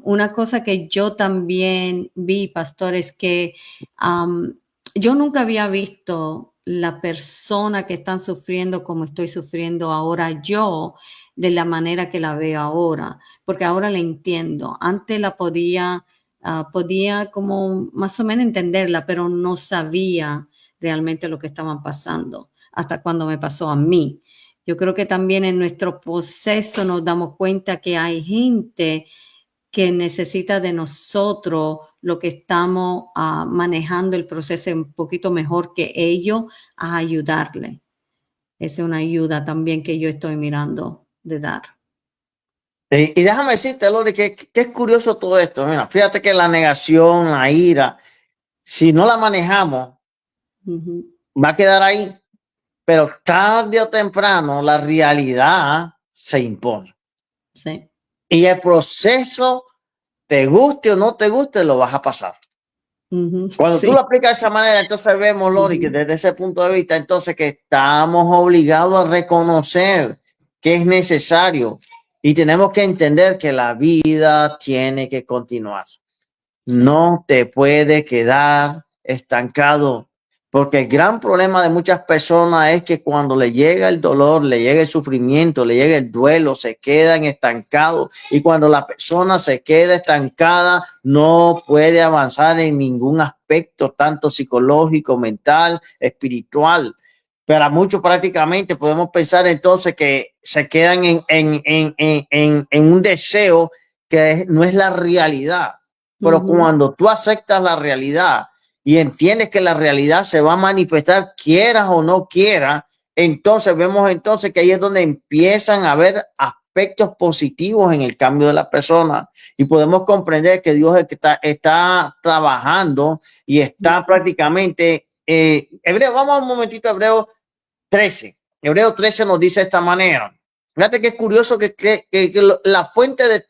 Una cosa que yo también vi, pastor, es que yo nunca había visto la persona que están sufriendo como estoy sufriendo ahora yo, de la manera que la veo ahora, porque ahora la entiendo. Antes la podía como más o menos entenderla, pero no sabía realmente lo que estaban pasando hasta cuando me pasó a mí. Yo creo que también en nuestro proceso nos damos cuenta que hay gente que necesita de nosotros lo que estamos manejando el proceso un poquito mejor que ellos, a ayudarle. Esa es una ayuda también que yo estoy mirando de dar. Y déjame decirte, Lori, que es curioso todo esto. Mira, fíjate que la negación, la ira, si no la manejamos, va a quedar ahí. Pero tarde o temprano la realidad se impone. Sí. Y el proceso, te guste o no te guste, lo vas a pasar. Cuando tú lo aplicas de esa manera, entonces vemos, Lori, que desde ese punto de vista, entonces que estamos obligados a reconocer que es necesario y tenemos que entender que la vida tiene que continuar. No te puede quedar estancado, porque el gran problema de muchas personas es que cuando le llega el dolor, le llega el sufrimiento, le llega el duelo, se quedan estancados, y cuando la persona se queda estancada, no puede avanzar en ningún aspecto, tanto psicológico, mental, espiritual. Para muchos prácticamente podemos pensar entonces que se quedan en un deseo que no es la realidad. Pero cuando tú aceptas la realidad y entiendes que la realidad se va a manifestar, quieras o no quieras, entonces vemos entonces que ahí es donde empiezan a haber aspectos positivos en el cambio de la persona y podemos comprender que Dios es que está trabajando y está prácticamente Hebreo, vamos un momentito a Hebreo 13. Hebreo 13 nos dice de esta manera. Fíjate que es curioso que la fuente de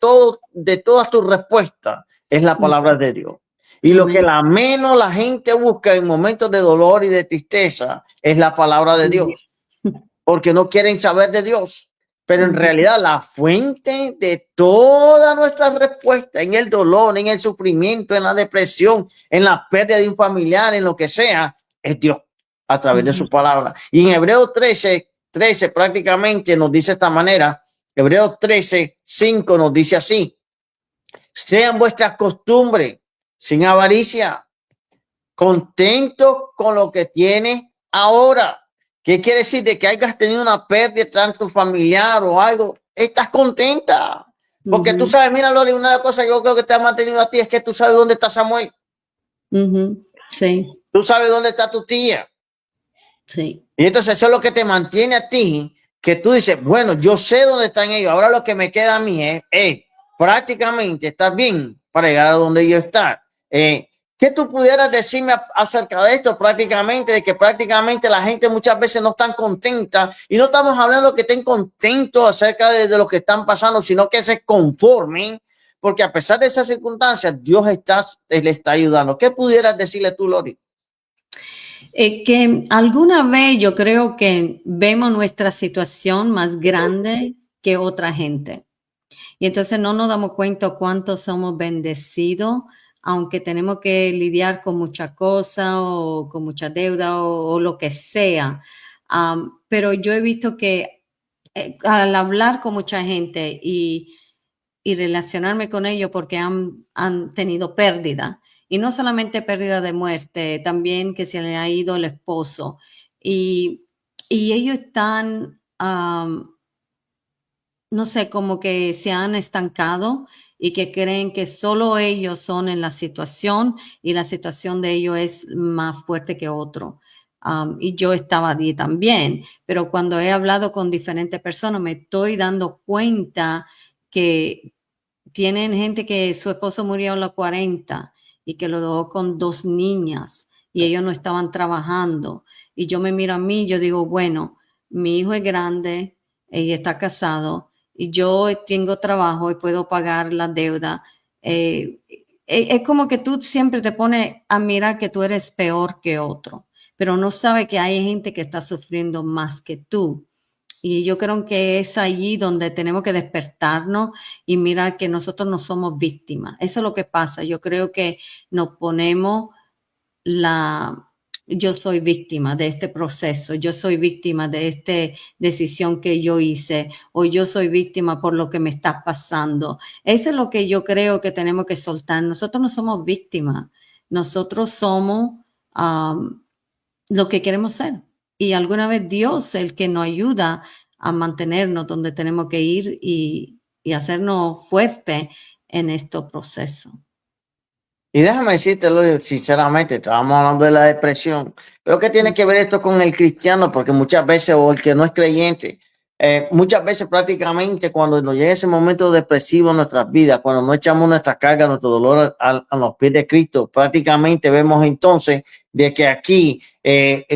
todas tus respuestas es la palabra de Dios. Y lo que Amén. la menos la gente busca en momentos de dolor y de tristeza es la palabra de Dios, porque no quieren saber de Dios. Pero en realidad la fuente de todas nuestras respuestas en el dolor, en el sufrimiento, en la depresión, en la pérdida de un familiar, en lo que sea, es Dios a través de su palabra. Y en Hebreos 13 prácticamente nos dice de esta manera. Hebreos 13:5 nos dice así: sean vuestras costumbres sin avaricia, contentos con lo que tienes ahora. ¿Qué quiere decir? De que hayas tenido una pérdida tanto familiar o algo, estás contenta. Porque tú sabes, mira, Lori, una cosa que yo creo que te ha mantenido a ti es que tú sabes dónde está Samuel. Sí. Tú sabes dónde está tu tía. Sí. Y entonces eso es lo que te mantiene a ti, que tú dices, bueno, yo sé dónde están ellos. Ahora lo que me queda a mí es prácticamente estar bien para llegar a donde yo estar. ¿Qué tú pudieras decirme acerca de esto? De que prácticamente la gente muchas veces no está contenta, y no estamos hablando de que estén contentos acerca de lo que están pasando, sino que se conformen, porque a pesar de esas circunstancias, Dios le está ayudando. ¿Qué pudieras decirle tú, Lori? Que alguna vez yo creo que vemos nuestra situación más grande que otra gente. Y entonces no nos damos cuenta cuánto somos bendecidos, aunque tenemos que lidiar con muchas cosas o con mucha deuda o lo que sea. Pero yo he visto que al hablar con mucha gente y relacionarme con ellos porque han tenido pérdida, y no solamente pérdida de muerte, también que se le ha ido el esposo, y ellos están no sé, como que se han estancado y que creen que solo ellos son en la situación y la situación de ellos es más fuerte que otro. Y yo estaba allí también, pero cuando he hablado con diferentes personas me estoy dando cuenta que tienen gente que su esposo murió a los 40 y que lo dejó con 2 niñas y ellos no estaban trabajando. Y yo me miro a mí, yo digo, bueno, mi hijo es grande, ella está casado y yo tengo trabajo y puedo pagar la deuda. Es como que tú siempre te pones a mirar que tú eres peor que otro, pero no sabes que hay gente que está sufriendo más que tú. Y yo creo que es allí donde tenemos que despertarnos y mirar que nosotros no somos víctimas. Eso es lo que pasa. Yo creo que nos ponemos yo soy víctima de este proceso, yo soy víctima de esta decisión que yo hice, o yo soy víctima por lo que me está pasando. Eso es lo que yo creo que tenemos que soltar. Nosotros no somos víctimas, nosotros somos lo que queremos ser. Y alguna vez Dios es el que nos ayuda a mantenernos donde tenemos que ir y hacernos fuertes en estos procesos. Y déjame decírtelo sinceramente, estábamos hablando de la depresión, pero ¿qué tiene que ver esto con el cristiano? Porque muchas veces, o el que no es creyente, muchas veces prácticamente cuando nos llega ese momento depresivo en nuestras vidas, cuando no echamos nuestra carga, nuestro dolor a los pies de Cristo, prácticamente vemos entonces de que aquí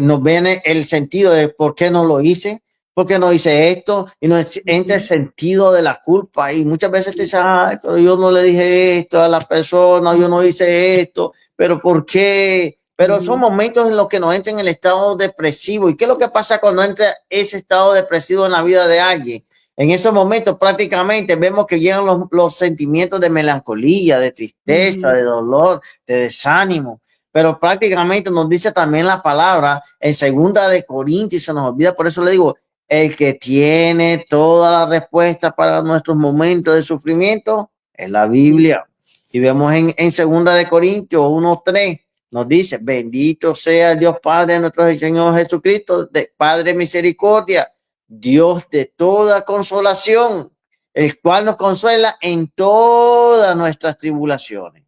nos viene el sentido de por qué no lo hice, por qué no hice esto, y nos entra el sentido de la culpa. Y muchas veces te dicen, ay, pero yo no le dije esto a la persona, yo no hice esto, pero ¿por qué? Pero son momentos en los que nos entra en el estado depresivo. ¿Y qué es lo que pasa cuando entra ese estado depresivo en la vida de alguien? En esos momentos prácticamente vemos que llegan los sentimientos de melancolía, de tristeza, de dolor, de desánimo. Pero prácticamente nos dice también la palabra en 2 Corintios, se nos olvida, por eso le digo, el que tiene toda la respuesta para nuestros momentos de sufrimiento es la Biblia. Y vemos en 2 Corintios 1:3, nos dice, bendito sea el Dios Padre de nuestro Señor Jesucristo, de Padre misericordia, Dios de toda consolación, el cual nos consuela en todas nuestras tribulaciones.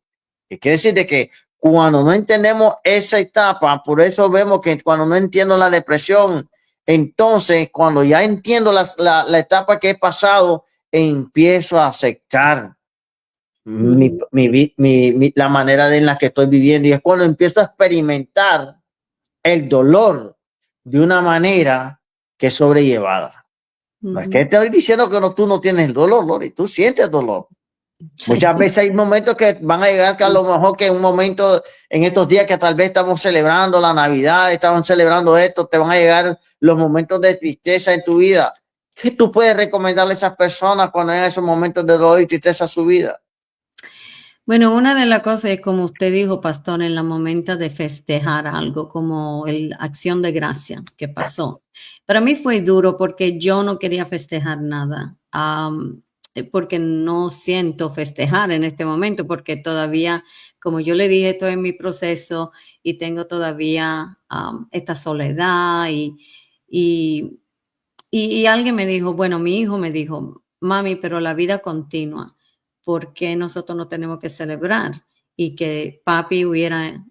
¿Qué quiere decir? De que cuando no entendemos esa etapa, por eso vemos que cuando no entiendo la depresión, entonces cuando ya entiendo la etapa que he pasado, empiezo a aceptar la manera en la que estoy viviendo, y es cuando empiezo a experimentar el dolor de una manera que es sobrellevada. No es que te estoy diciendo que tú no tienes dolor, Lori, tú sientes dolor. Sí. Muchas veces hay momentos que van a llegar que a lo mejor que un momento en estos días que tal vez estamos celebrando la Navidad, estamos celebrando esto, te van a llegar los momentos de tristeza en tu vida. ¿Qué tú puedes recomendarle a esas personas cuando hay esos momentos de dolor y tristeza en su vida? Bueno, una de las cosas es, como usted dijo, pastor, en la momento de festejar algo, como el acción de gracia que pasó. Para mí fue duro porque yo no quería festejar nada, porque no siento festejar en este momento, porque todavía, como yo le dije, estoy en mi proceso y tengo todavía esta soledad y alguien me dijo, bueno, mi hijo me dijo, mami, pero la vida continúa. ¿Por qué nosotros no tenemos que celebrar? Y que papi hubiera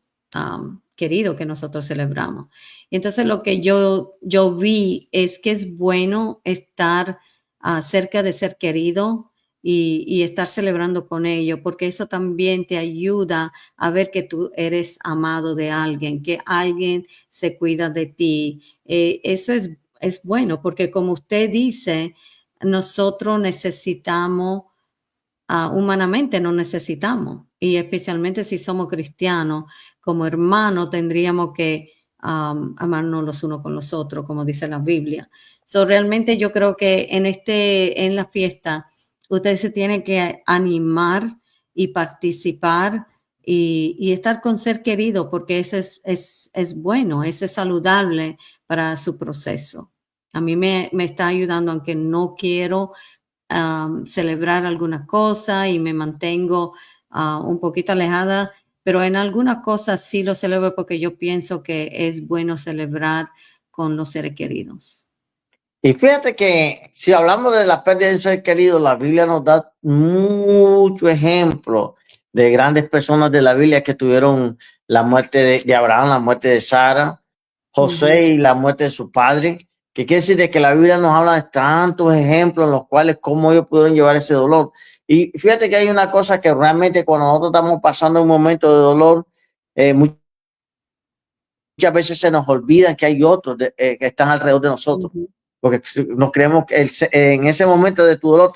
querido que nosotros celebramos. Y entonces lo que yo vi es que es bueno estar cerca de ser querido y estar celebrando con ellos, porque eso también te ayuda a ver que tú eres amado de alguien, que alguien se cuida de ti. Eso es bueno, porque como usted dice, nosotros necesitamos, humanamente no necesitamos, y especialmente si somos cristianos, como hermanos tendríamos que amarnos los unos con los otros, como dice la Biblia. So, realmente yo creo que en la fiesta, usted se tiene que animar y participar y estar con ser querido, porque eso es bueno, eso es saludable para su proceso. A mí me está ayudando, aunque no quiero celebrar algunas cosas y me mantengo un poquito alejada, pero en algunas cosas sí lo celebro porque yo pienso que es bueno celebrar con los seres queridos. Y fíjate que si hablamos de la pérdida de un ser querido, la Biblia nos da mucho ejemplo de grandes personas de la Biblia que tuvieron la muerte de Abraham, la muerte de Sara, José y la muerte de su padre, que quiere decir de que la Biblia nos habla de tantos ejemplos en los cuales cómo ellos pudieron llevar ese dolor. Y fíjate que hay una cosa que realmente cuando nosotros estamos pasando un momento de dolor, muchas veces se nos olvida que hay otros que están alrededor de nosotros. Porque nos creemos que en ese momento de tu dolor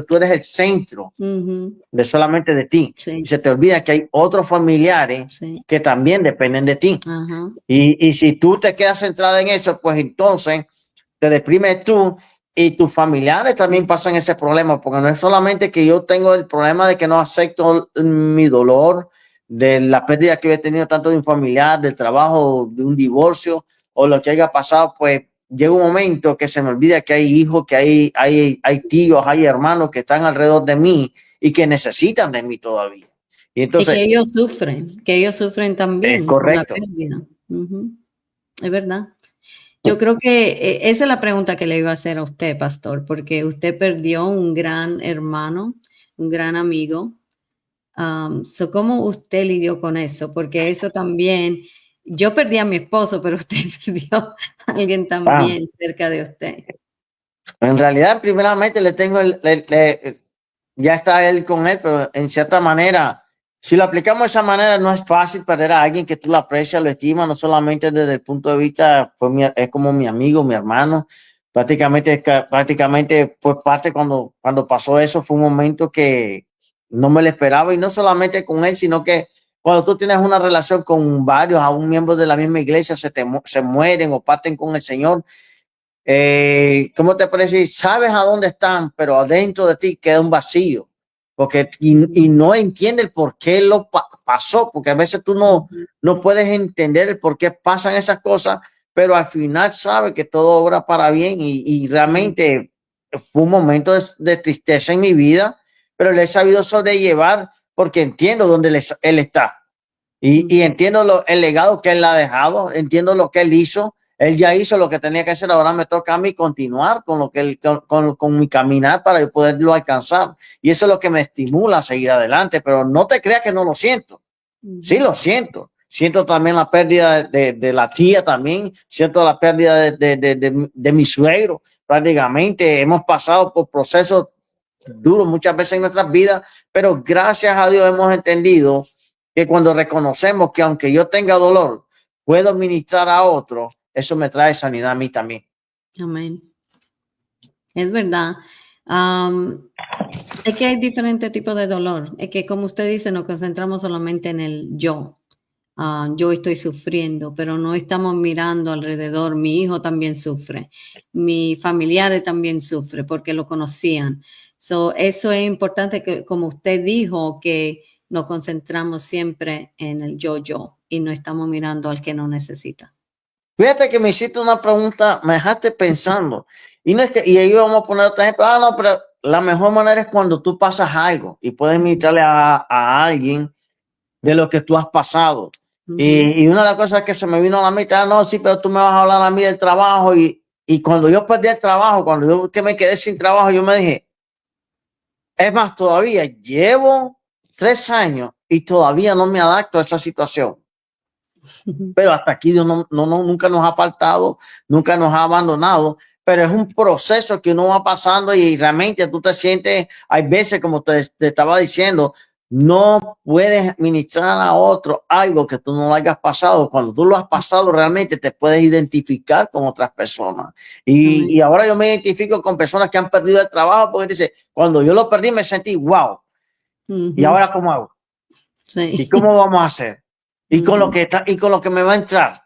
tú eres el centro de solamente de ti. Sí. Y se te olvida que hay otros familiares que también dependen de ti. Ajá. Y si tú te quedas centrada en eso, pues entonces te deprimes tú y tus familiares también pasan ese problema, porque no es solamente que yo tengo el problema de que no acepto mi dolor, de la pérdida que he tenido tanto de un familiar, del trabajo, de un divorcio o lo que haya pasado, pues llega un momento que se me olvida que hay hijos, que hay tíos, hay hermanos que están alrededor de mí y que necesitan de mí todavía. Y entonces, que ellos sufren también con la correcto. pérdida. Es verdad. Yo creo que esa es la pregunta que le iba a hacer a usted, pastor, porque usted perdió un gran hermano, un gran amigo. ¿Cómo usted lidió con eso? Porque eso también, yo perdí a mi esposo, pero usted perdió a alguien también cerca de usted. En realidad, primeramente le tengo ya está él con él, pero en cierta manera, si lo aplicamos de esa manera, no es fácil perder a alguien que tú lo aprecias, lo estimas, no solamente desde el punto de vista, pues es como mi amigo, mi hermano. Prácticamente pues parte cuando pasó eso, fue un momento que no me lo esperaba, y no solamente con él, sino que cuando tú tienes una relación con varios, aún miembros de la misma iglesia, se mueren o parten con el Señor. ¿Cómo te parece? Sabes a dónde están, pero adentro de ti queda un vacío, porque y no entiende el por qué lo pasó, porque a veces tú no puedes entender el por qué pasan esas cosas, pero al final sabes que todo obra para bien, y realmente fue un momento de tristeza en mi vida, pero le he sabido sobrellevar porque entiendo dónde él está. Y entiendo el legado que él ha dejado, entiendo lo que él hizo. Él ya hizo lo que tenía que hacer, ahora me toca a mí continuar con lo que con mi caminar para poderlo alcanzar. Y eso es lo que me estimula a seguir adelante, pero no te creas que no lo siento. Sí lo siento. Siento también la pérdida de la tía también, siento la pérdida de mi suegro. Prácticamente hemos pasado por procesos duros muchas veces en nuestras vidas, pero gracias a Dios hemos entendido que cuando reconocemos que aunque yo tenga dolor, puedo ministrar a otro, eso me trae sanidad a mí también. Amén. Es verdad. Es que hay diferentes tipos de dolor. Es que, como usted dice, nos concentramos solamente en el yo. Yo estoy sufriendo, pero no estamos mirando alrededor. Mi hijo también sufre. Mis familiares también sufren porque lo conocían. So, eso es importante que, como usted dijo, que nos concentramos siempre en el yo y no estamos mirando al que no necesita. Fíjate que me hiciste una pregunta, me dejaste pensando. Y no es que, y ahí vamos a poner otro ejemplo. No, pero la mejor manera es cuando tú pasas algo y puedes invitarle a alguien de lo que tú has pasado. Y una de las cosas que se me vino a la mente, no, sí, pero tú me vas a hablar a mí del trabajo. Y cuando yo perdí el trabajo, cuando yo que me quedé sin trabajo, yo me dije, es más, todavía llevo 3 años y todavía no me adapto a esa situación. Pero hasta aquí Dios nunca nos ha faltado, nunca nos ha abandonado, pero es un proceso que uno va pasando y realmente tú te sientes, hay veces como te estaba diciendo, no puedes ministrar a otro algo que tú no lo hayas pasado. Cuando tú lo has pasado realmente te puedes identificar con otras personas. Y ahora yo me identifico con personas que han perdido el trabajo porque dice, cuando yo lo perdí me sentí wow. ¿Y ahora cómo hago? Sí. ¿Y cómo vamos a hacer? Y con lo que está, y con lo que me va a entrar.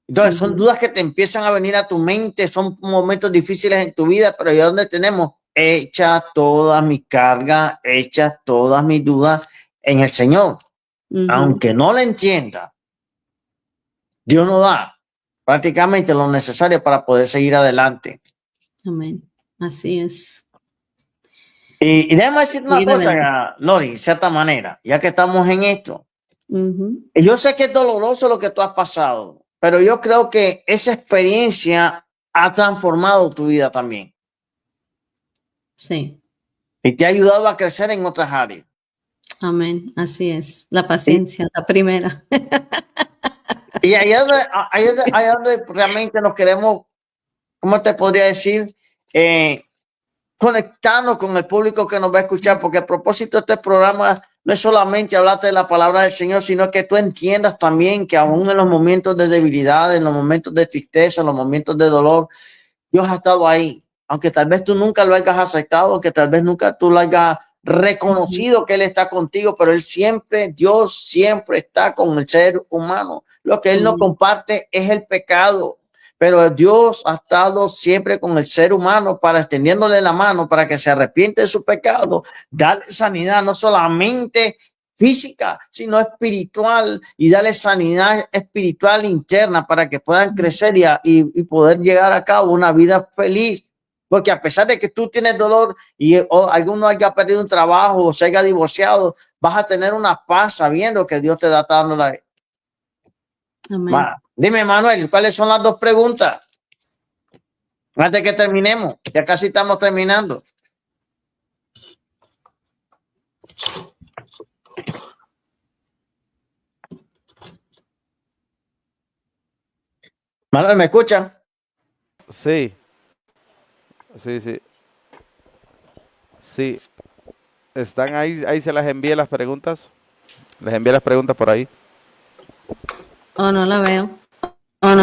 Entonces, son dudas que te empiezan a venir a tu mente, son momentos difíciles en tu vida, pero ya donde tenemos, echa toda mi carga, echa todas mis dudas en el Señor. Aunque no le entienda, Dios nos da prácticamente lo necesario para poder seguir adelante. Amén. Así es. Y déjame decir una cosa, Lori, de cierta manera, ya que estamos en esto. Yo sé que es doloroso lo que tú has pasado, pero yo creo que esa experiencia ha transformado tu vida también. Sí. Y te ha ayudado a crecer en otras áreas. Amén. Así es. La paciencia, la primera. Y ahí es donde realmente nos queremos, ¿cómo te podría decir? Conectarnos con el público que nos va a escuchar, porque el propósito de este programa no es solamente hablarte de la palabra del Señor, sino que tú entiendas también que aún en los momentos de debilidad, en los momentos de tristeza, en los momentos de dolor, Dios ha estado ahí. Aunque tal vez tú nunca lo hayas aceptado, que tal vez nunca tú lo hayas reconocido que Él está contigo, pero Dios siempre está con el ser humano. Lo que Él no comparte es el pecado. Pero Dios ha estado siempre con el ser humano para extendiéndole la mano para que se arrepiente de su pecado, darle sanidad no solamente física, sino espiritual, y darle sanidad espiritual interna para que puedan crecer y poder llegar a cabo una vida feliz. Porque a pesar de que tú tienes dolor y alguno haya perdido un trabajo o se haya divorciado, vas a tener una paz sabiendo que Dios te está dando la... Dime, Manuel, ¿cuáles son las 2 preguntas? Antes que terminemos, ya casi estamos terminando. Manuel, ¿me escuchan? Sí. Sí. Están ahí se las envié las preguntas. Les envié las preguntas por ahí. Oh, no la veo. Si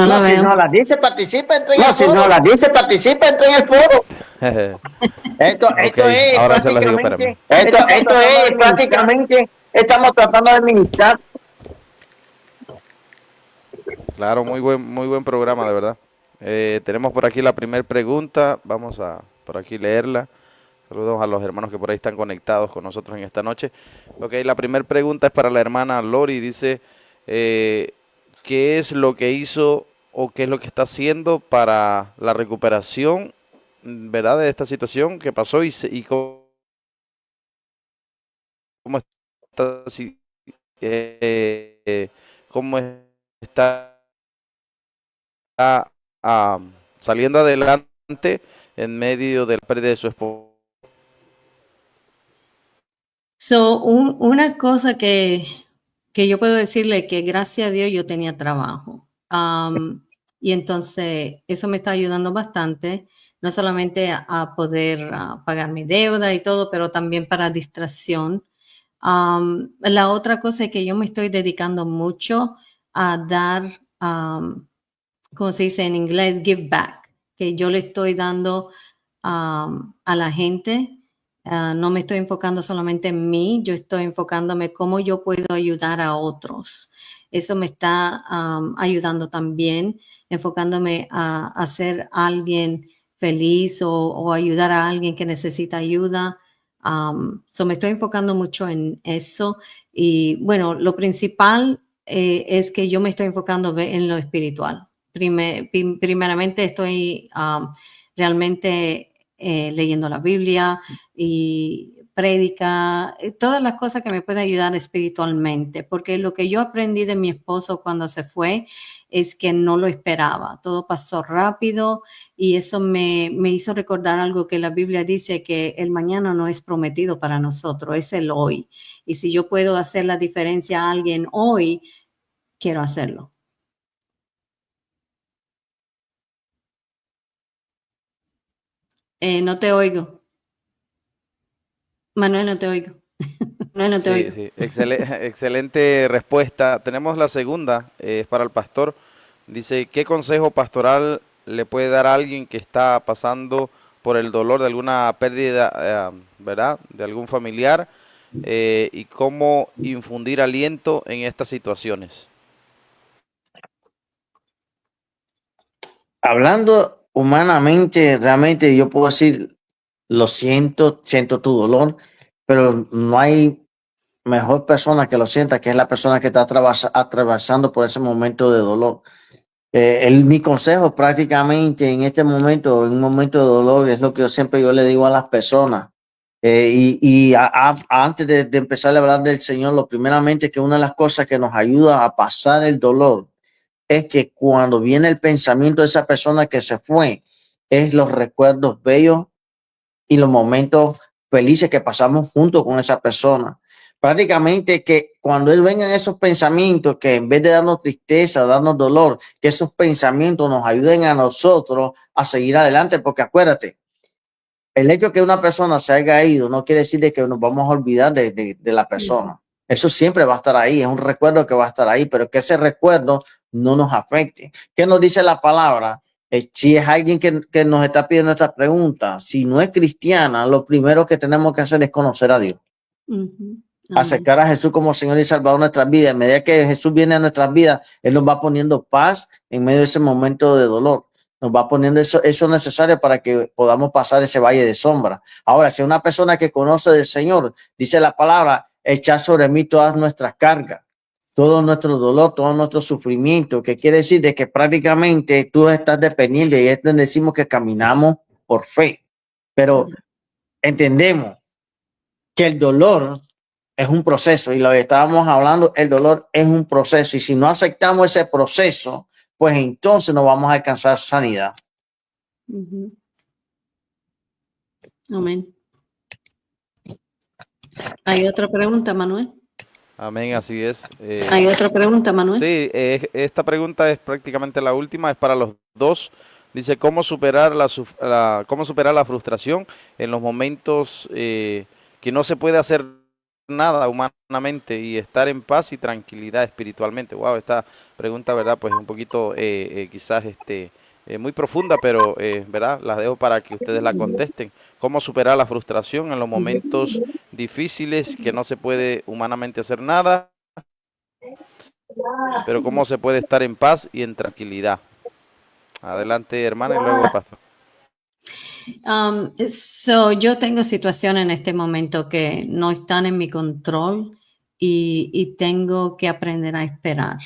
no las dice, participa en el foro. Si no las dice, participa en el foro. Esto es ahora se las digo, espérame. Esto es prácticamente, estamos tratando de ministrar. Claro, muy buen programa, de verdad. Tenemos por aquí la primera pregunta. Vamos a por aquí leerla. Saludos a los hermanos que por ahí están conectados con nosotros en esta noche. Ok, la primera pregunta es para la hermana Lori. Dice, ¿qué es lo que hizo o qué es lo que está haciendo para la recuperación, verdad, de esta situación que pasó y cómo está, cómo está saliendo adelante en medio de la pérdida de su esposo? Una cosa que yo puedo decirle que gracias a Dios yo tenía trabajo. Y entonces eso me está ayudando bastante, no solamente a poder pagar mi deuda y todo, pero también para distracción. La otra cosa es que yo me estoy dedicando mucho a dar, como se dice en inglés, give back, que yo le estoy dando a la gente. No me estoy enfocando solamente en mí, yo estoy enfocándome cómo yo puedo ayudar a otros. Eso me está ayudando también, enfocándome a ser alguien feliz o ayudar a alguien que necesita ayuda. Me estoy enfocando mucho en eso. Y bueno, lo principal es que yo me estoy enfocando en lo espiritual. Primeramente estoy realmente leyendo la Biblia y prédica, todas las cosas que me pueden ayudar espiritualmente, porque lo que yo aprendí de mi esposo cuando se fue es que no lo esperaba, todo pasó rápido y eso me hizo recordar algo que la Biblia dice, que el mañana no es prometido para nosotros, es el hoy. Y si yo puedo hacer la diferencia a alguien hoy, quiero hacerlo. No te oigo. Manuel, no te oigo. Manuel, no te Sí, oigo. sí, excelente respuesta. Tenemos la segunda, es para el pastor. Dice, ¿qué consejo pastoral le puede dar a alguien que está pasando por el dolor de alguna pérdida, ¿verdad? De algún familiar, y cómo infundir aliento en estas situaciones? Hablando humanamente, realmente yo puedo decir, lo siento, siento tu dolor, pero no hay mejor persona que lo sienta, que es la persona que está atravesando por ese momento de dolor. Mi consejo prácticamente en este momento, en un momento de dolor, es lo que yo le digo a las personas. Antes de empezar a hablar del Señor, lo primeramente que una de las cosas que nos ayuda a pasar el dolor es que cuando viene el pensamiento de esa persona que se fue, es los recuerdos bellos y los momentos felices que pasamos junto con esa persona. Prácticamente que cuando vengan esos pensamientos, que en vez de darnos tristeza, darnos dolor, que esos pensamientos nos ayuden a nosotros a seguir adelante, porque acuérdate, el hecho de que una persona se haya ido no quiere decir de que nos vamos a olvidar de la persona. Eso siempre va a estar ahí, es un recuerdo que va a estar ahí, pero que ese recuerdo no nos afecte. ¿Qué nos dice la palabra? Si es alguien que nos está pidiendo esta pregunta, si no es cristiana, lo primero que tenemos que hacer es conocer a Dios. Acercar a Jesús como Señor y Salvador de nuestras vidas. A medida que Jesús viene a nuestras vidas, Él nos va poniendo paz en medio de ese momento de dolor. Nos va poniendo eso necesario para que podamos pasar ese valle de sombra. Ahora, si una persona que conoce del Señor, dice la palabra, echar sobre mí todas nuestras cargas, todo nuestro dolor, todo nuestro sufrimiento, que quiere decir de que prácticamente tú estás dependiendo, y esto decimos que caminamos por fe, pero entendemos que el dolor es un proceso, y lo que estábamos hablando, el dolor es un proceso, y si no aceptamos ese proceso, pues entonces no vamos a alcanzar sanidad. Amén. ¿Hay otra pregunta, Manuel? Amén, así es. ¿Hay otra pregunta, Manuel? Sí, esta pregunta es prácticamente la última, es para los dos. Dice, ¿cómo superar cómo superar la frustración en los momentos que no se puede hacer nada humanamente y estar en paz y tranquilidad espiritualmente? Wow, esta pregunta, ¿verdad? Pues un poquito quizás muy profunda, pero ¿verdad? La dejo para que ustedes la contesten. ¿Cómo superar la frustración en los momentos difíciles que no se puede humanamente hacer nada, pero cómo se puede estar en paz y en tranquilidad? Adelante, hermana, y luego pastor. Yo tengo situaciones en este momento que no están en mi control y tengo que aprender a esperar.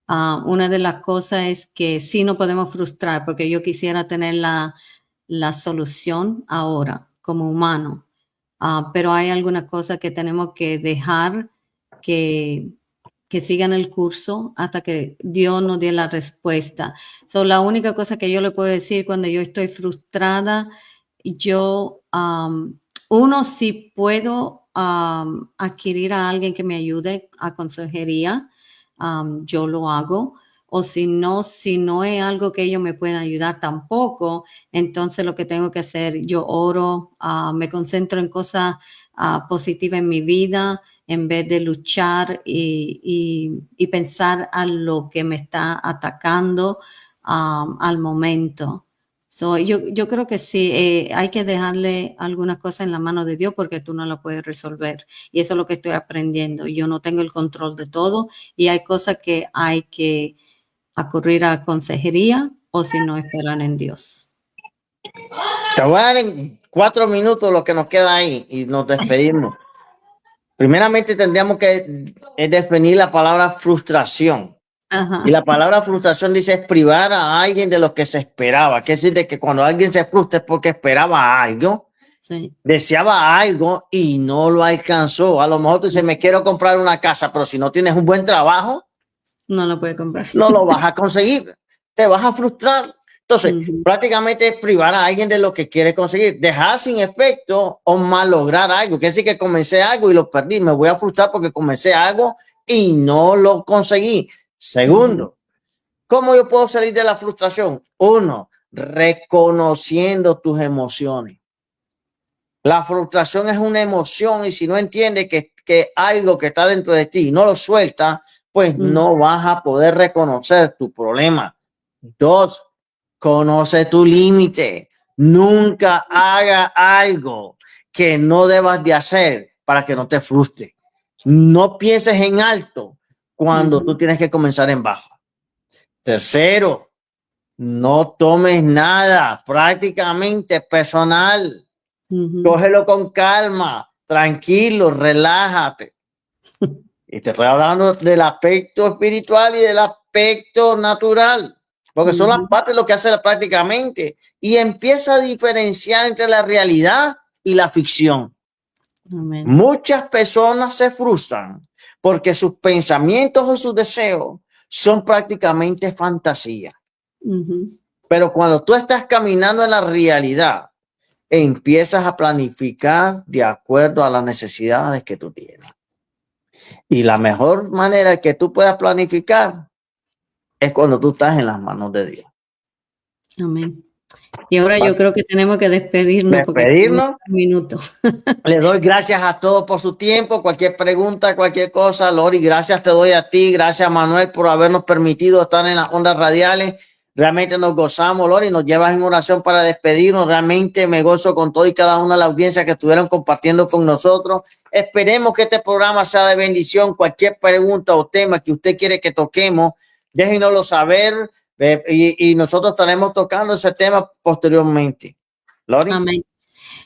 Una de las cosas es que sí no podemos frustrar, porque yo quisiera tener la solución ahora como humano, pero hay algunas cosas que tenemos que dejar que sigan el curso hasta que Dios nos dé la respuesta. La única cosa que yo le puedo decir cuando yo estoy frustrada, yo, uno, si puedo adquirir a alguien que me ayude a consejería, yo lo hago. O si no es algo que ellos me puedan ayudar tampoco, entonces lo que tengo que hacer, yo oro, me concentro en cosas positivas en mi vida, en vez de luchar y pensar a lo que me está atacando al momento. So, yo creo que sí, hay que dejarle algunas cosas en la mano de Dios porque tú no la puedes resolver. Y eso es lo que estoy aprendiendo. Yo no tengo el control de todo y hay cosas que hay que acudir a consejería o si no, esperar en Dios. Te voy a dar en 4 minutos lo que nos queda ahí y nos despedimos. Primeramente tendríamos que definir la palabra frustración. Ajá. Y la palabra frustración dice es privar a alguien de lo que se esperaba. Quiere decir de que cuando alguien se frustra es porque esperaba algo, Sí. deseaba algo y no lo alcanzó. A lo mejor tú dices, me quiero comprar una casa, pero si no tienes un buen trabajo, No lo puede comprar. no lo vas a conseguir. Te vas a frustrar. Entonces, Ujú. prácticamente es privar a alguien de lo que quiere conseguir, dejar sin efecto o malograr algo. Quiere decir que comencé algo y lo perdí. Me voy a frustrar porque comencé algo y no lo conseguí. Segundo, ¿cómo yo puedo salir de la frustración? Uno, reconociendo tus emociones. La frustración es una emoción y si no entiendes que algo que está dentro de ti no lo suelta, pues no vas a poder reconocer tu problema. Dos, conoce tu límite. Nunca haga algo que no debas de hacer para que no te frustre. No pienses en alto cuando tú tienes que comenzar en bajo. Tercero, no tomes nada prácticamente personal. Cógelo con calma, tranquilo, relájate. Y te estoy hablando del aspecto espiritual y del aspecto natural, porque son las partes lo que hace prácticamente. Y empieza a diferenciar entre la realidad y la ficción. Amén. Muchas personas se frustran porque sus pensamientos o sus deseos son prácticamente fantasía. Pero cuando tú estás caminando en la realidad, empiezas a planificar de acuerdo a las necesidades que tú tienes. Y la mejor manera que tú puedas planificar es cuando tú estás en las manos de Dios. Amén. Y ahora yo creo que tenemos que despedirnos. Porque Despedirnos. un minuto. Le doy gracias a todos por su tiempo. Cualquier pregunta, cualquier cosa, Lori, gracias te doy a ti. Gracias, Manuel, por habernos permitido estar en las ondas radiales. Realmente nos gozamos, Lori, nos llevas en oración para despedirnos. Realmente me gozo con todo y cada una de la audiencia que estuvieron compartiendo con nosotros. Esperemos que este programa sea de bendición. Cualquier pregunta o tema que usted quiere que toquemos, déjenoslo saber y nosotros estaremos tocando ese tema posteriormente. Lori. Amén.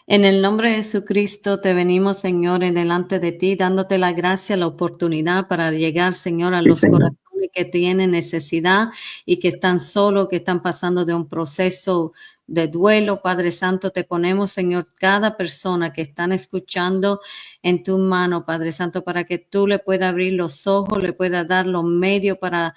En el nombre de Jesucristo te venimos, Señor, en delante de ti, dándote la gracia, la oportunidad para llegar, Señor, a los corazones que tienen necesidad y que están solos, que están pasando de un proceso de duelo. Padre Santo, te ponemos, Señor, cada persona que están escuchando en tu mano, Padre Santo, para que tú le puedas abrir los ojos, le puedas dar los medios para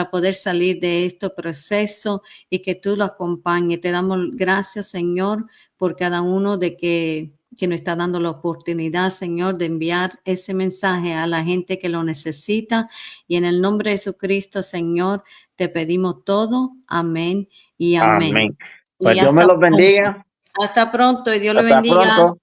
poder salir de este proceso y que tú lo acompañes. Te damos gracias, Señor, por cada uno de que nos está dando la oportunidad, Señor, de enviar ese mensaje a la gente que lo necesita. Y en el nombre de Jesucristo, Señor, te pedimos todo. Amén y amén. Amén. Pues Dios me los bendiga. Hasta pronto y Dios le Hasta bendiga. pronto.